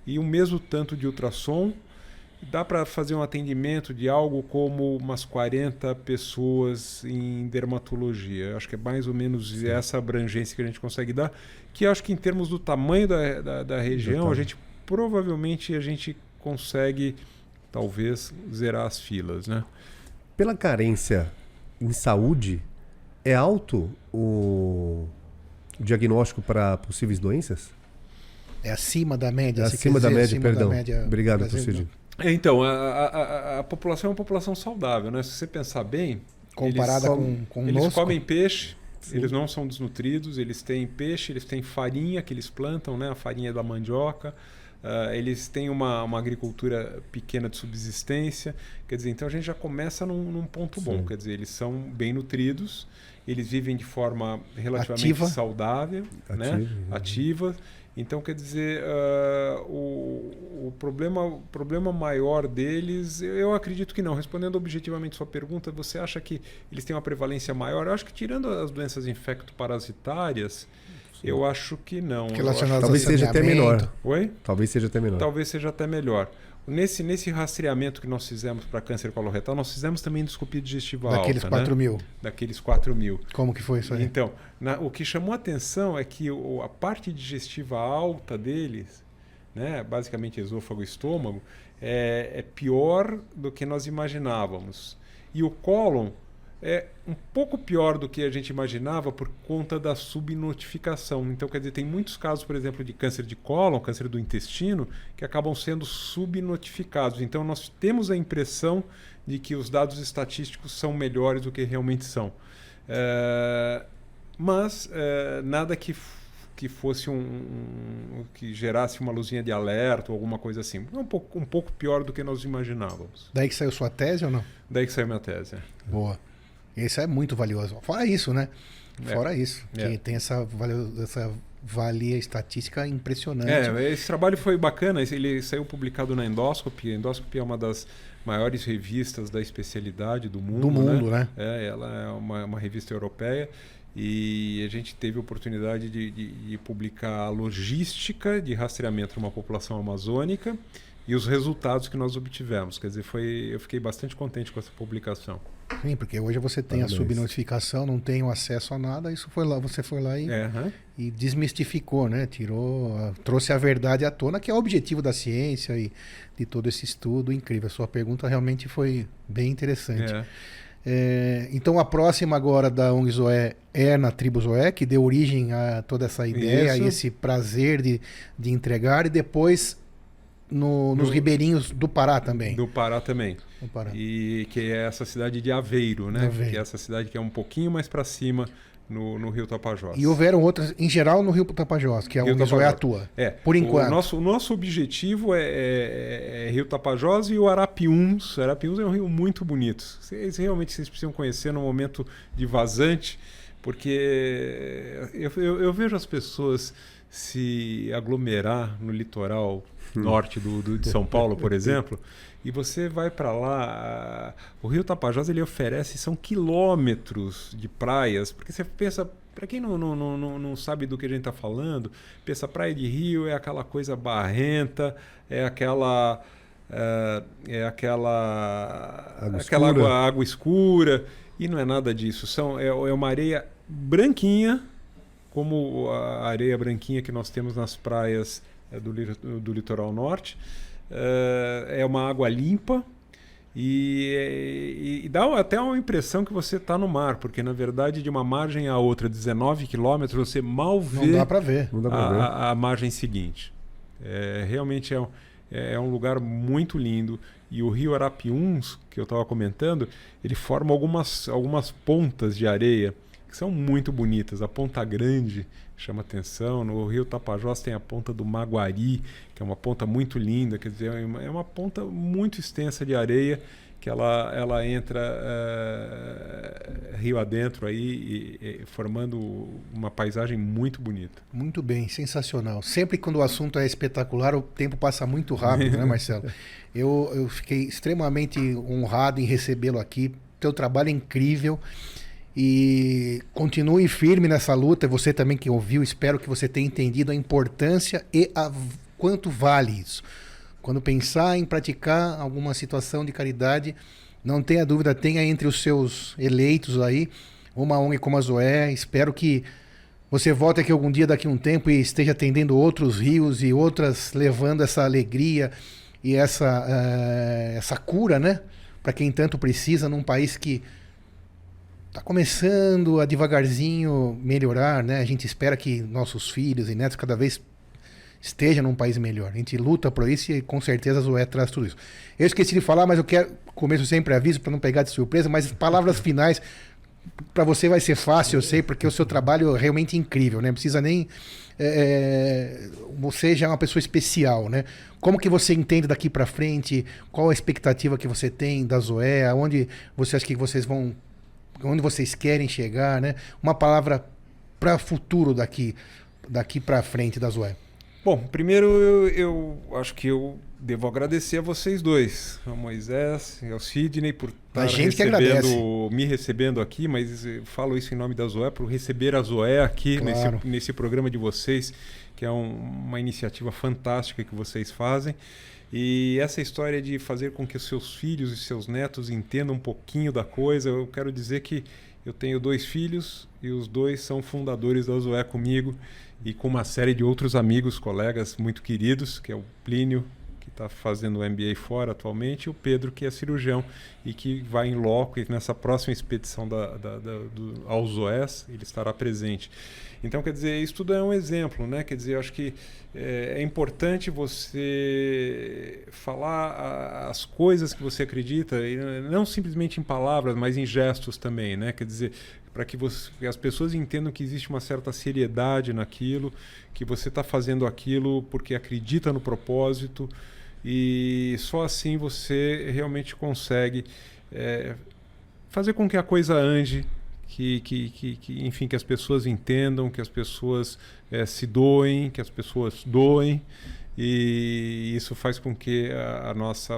e o mesmo tanto de ultrassom. Dá para fazer um atendimento de algo como umas 40 pessoas em dermatologia. Acho que é mais ou menos essa abrangência que a gente consegue dar, que acho que em termos do tamanho da região, provavelmente a gente consegue talvez zerar as filas, né? Pela carência em saúde, é alto o diagnóstico para possíveis doenças? É acima da média. Acima da média, perdão. Obrigado, Procedinho. Então, a população é uma população saudável, né? Se você pensar bem, comparada eles comem peixe, Sim. Eles não são desnutridos, eles têm peixe, eles têm farinha que eles plantam, né? A farinha da mandioca, eles têm uma agricultura pequena de subsistência, quer dizer, então a gente já começa num ponto bom, quer dizer, eles são bem nutridos eles vivem de forma relativamente Ativa. saudável, né? Ativa. Então, quer dizer, o problema maior deles, eu acredito que não. Respondendo objetivamente sua pergunta, você acha que eles têm uma prevalência maior? Eu acho que, tirando as doenças infecto-parasitárias, eu acho que não. Relacionadas Talvez ao seja até saneamento. menor. Oi? Talvez seja até menor. Talvez seja até melhor. Nesse rastreamento que nós fizemos para câncer coloretal, nós fizemos também endoscopia digestiva Daqueles alta. 4 mil. Daqueles 4 mil. Como que foi isso aí? Então, o que chamou a atenção é que a parte digestiva alta deles, né, basicamente esôfago e estômago, é pior do que nós imaginávamos. E o cólon é um pouco pior do que a gente imaginava por conta da subnotificação. Então, quer dizer, tem muitos casos, por exemplo, de câncer de cólon, câncer do intestino, que acabam sendo subnotificados. Então, nós temos a impressão de que os dados estatísticos são melhores do que realmente são. Mas nada que fosse que gerasse uma luzinha de alerta ou alguma coisa assim. Um pouco pior do que nós imaginávamos. Daí que saiu sua tese ou não? Daí que saiu minha tese. Boa. Esse é muito valioso. Fora isso, né? Fora isso. Que tem essa valia estatística impressionante. Esse trabalho foi bacana. Ele saiu publicado na Endoscopy. A Endoscopy é uma das maiores revistas da especialidade do mundo. Do mundo, né? Ela é uma revista europeia. E a gente teve a oportunidade de publicar a logística de rastreamento de uma população amazônica e os resultados que nós obtivemos. Quer dizer, eu fiquei bastante contente com essa publicação. Sim, porque hoje você tem a subnotificação, não tem o acesso a nada, você foi lá e desmistificou, né? Trouxe a verdade à tona, que é o objetivo da ciência e de todo esse estudo incrível. A sua pergunta realmente foi bem interessante. Então a próxima agora da ONG Zoé é na Tribo Zoé, que deu origem a toda essa ideia e esse prazer de entregar, e depois nos ribeirinhos do Pará também. Do Pará também. Do Pará. E que é essa cidade de Aveiro, né? Aveiro. Que é essa cidade que é um pouquinho mais para cima no Rio Tapajós. E houveram outras, em geral, no Rio Tapajós, que é onde a Zoé atua. Por enquanto. O nosso objetivo é Rio Tapajós e o Arapiuns. O Arapiuns é um rio muito bonito. Vocês precisam conhecer no momento de vazante, porque eu vejo as pessoas se aglomerar no litoral norte de São Paulo, por exemplo, e você vai para lá, o Rio Tapajós ele oferece, são quilômetros de praias, porque você pensa, para quem não sabe do que a gente está falando, pensa praia de rio é aquela coisa barrenta, é aquela água escura, e não é nada disso, é uma areia branquinha, como a areia branquinha que nós temos nas praias do litoral norte. É uma água limpa e dá até uma impressão que você está no mar, porque na verdade de uma margem a outra, 19 quilômetros, você mal vê, não dá para ver. A margem seguinte. Realmente é um lugar muito lindo. E o rio Arapiuns, que eu estava comentando, ele forma algumas pontas de areia que são muito bonitas. A Ponta Grande chama atenção. No Rio Tapajós tem a Ponta do Maguari, que é uma ponta muito linda. Quer dizer, é uma ponta muito extensa de areia que ela entra rio adentro aí, formando uma paisagem muito bonita. Muito bem, sensacional. Sempre quando o assunto é espetacular, o tempo passa muito rápido, né, Marcelo? Eu fiquei extremamente honrado em recebê-lo aqui. Teu trabalho é incrível. E continue firme nessa luta. Você também que ouviu, espero que você tenha entendido a importância e quanto vale isso. Quando pensar em praticar alguma situação de caridade, não tenha dúvida, tenha entre os seus eleitos aí uma ONG como a Zoé. Espero que você volte aqui algum dia, daqui a um tempo, e esteja atendendo outros rios e outras, levando essa alegria e essa cura, né? Para quem tanto precisa, num país que está começando a devagarzinho melhorar, né? A gente espera que nossos filhos e netos cada vez estejam num país melhor. A gente luta por isso e com certeza a Zoé traz tudo isso. Eu esqueci de falar, mas eu quero, começo sempre aviso para não pegar de surpresa, mas palavras finais para você vai ser fácil, eu sei, porque o seu trabalho é realmente incrível, né? Não precisa nem... você já é uma pessoa especial, né? Como que você entende daqui para frente? Qual a expectativa que você tem da Zoé? Aonde você acha que vocês vão onde vocês querem chegar, né? Uma palavra para futuro daqui para frente da Zoé. Bom, primeiro eu acho que eu devo agradecer a vocês dois, ao Moisés e ao Sidney, por estar me recebendo aqui, mas eu falo isso em nome da Zoé, por receber a Zoé aqui Claro. nesse programa de vocês, que é uma iniciativa fantástica que vocês fazem. E essa história de fazer com que os seus filhos e seus netos entendam um pouquinho da coisa, eu quero dizer que eu tenho 2 filhos e os 2 são fundadores da Zoé comigo e com uma série de outros amigos, colegas muito queridos, que é o Plínio, que está fazendo o MBA fora atualmente, e o Pedro, que é cirurgião e que vai em loco, e nessa próxima expedição aos Zoés, ele estará presente. Então, quer dizer, isso tudo é um exemplo, né? Quer dizer, eu acho que é importante você falar as coisas que você acredita, e não simplesmente em palavras, mas em gestos também, né? Quer dizer, para que as pessoas entendam que existe uma certa seriedade naquilo, que você está fazendo aquilo porque acredita no propósito, e só assim você realmente consegue fazer com que a coisa ande, enfim, que as pessoas entendam, que as pessoas se doem, que as pessoas doem, e isso faz com que o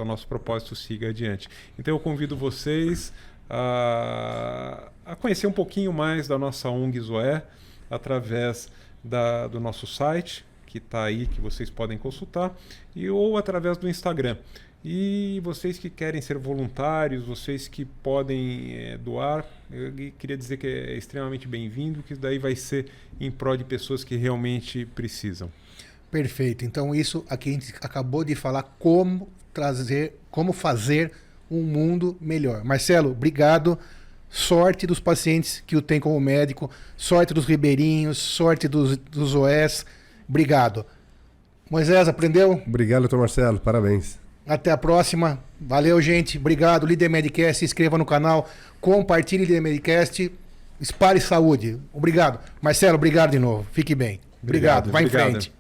nosso propósito siga adiante. Então eu convido vocês a conhecer um pouquinho mais da nossa ONG Zoé através do nosso site, que está aí, que vocês podem consultar, ou através do Instagram. E vocês que querem ser voluntários, vocês que podem doar, eu queria dizer que é extremamente bem-vindo, que isso daí vai ser em prol de pessoas que realmente precisam. Perfeito. Então isso aqui a gente acabou de falar como fazer um mundo melhor. Marcelo, obrigado. Sorte dos pacientes que o tem como médico, sorte dos ribeirinhos, sorte dos Zoés. Obrigado. Moisés, aprendeu? Obrigado, doutor Marcelo. Parabéns. Até a próxima. Valeu, gente. Obrigado. Líder Medcast, se inscreva no canal, compartilhe Líder Medcast, espalhe saúde. Obrigado. Marcelo, obrigado de novo. Fique bem. Obrigado. Vai em frente.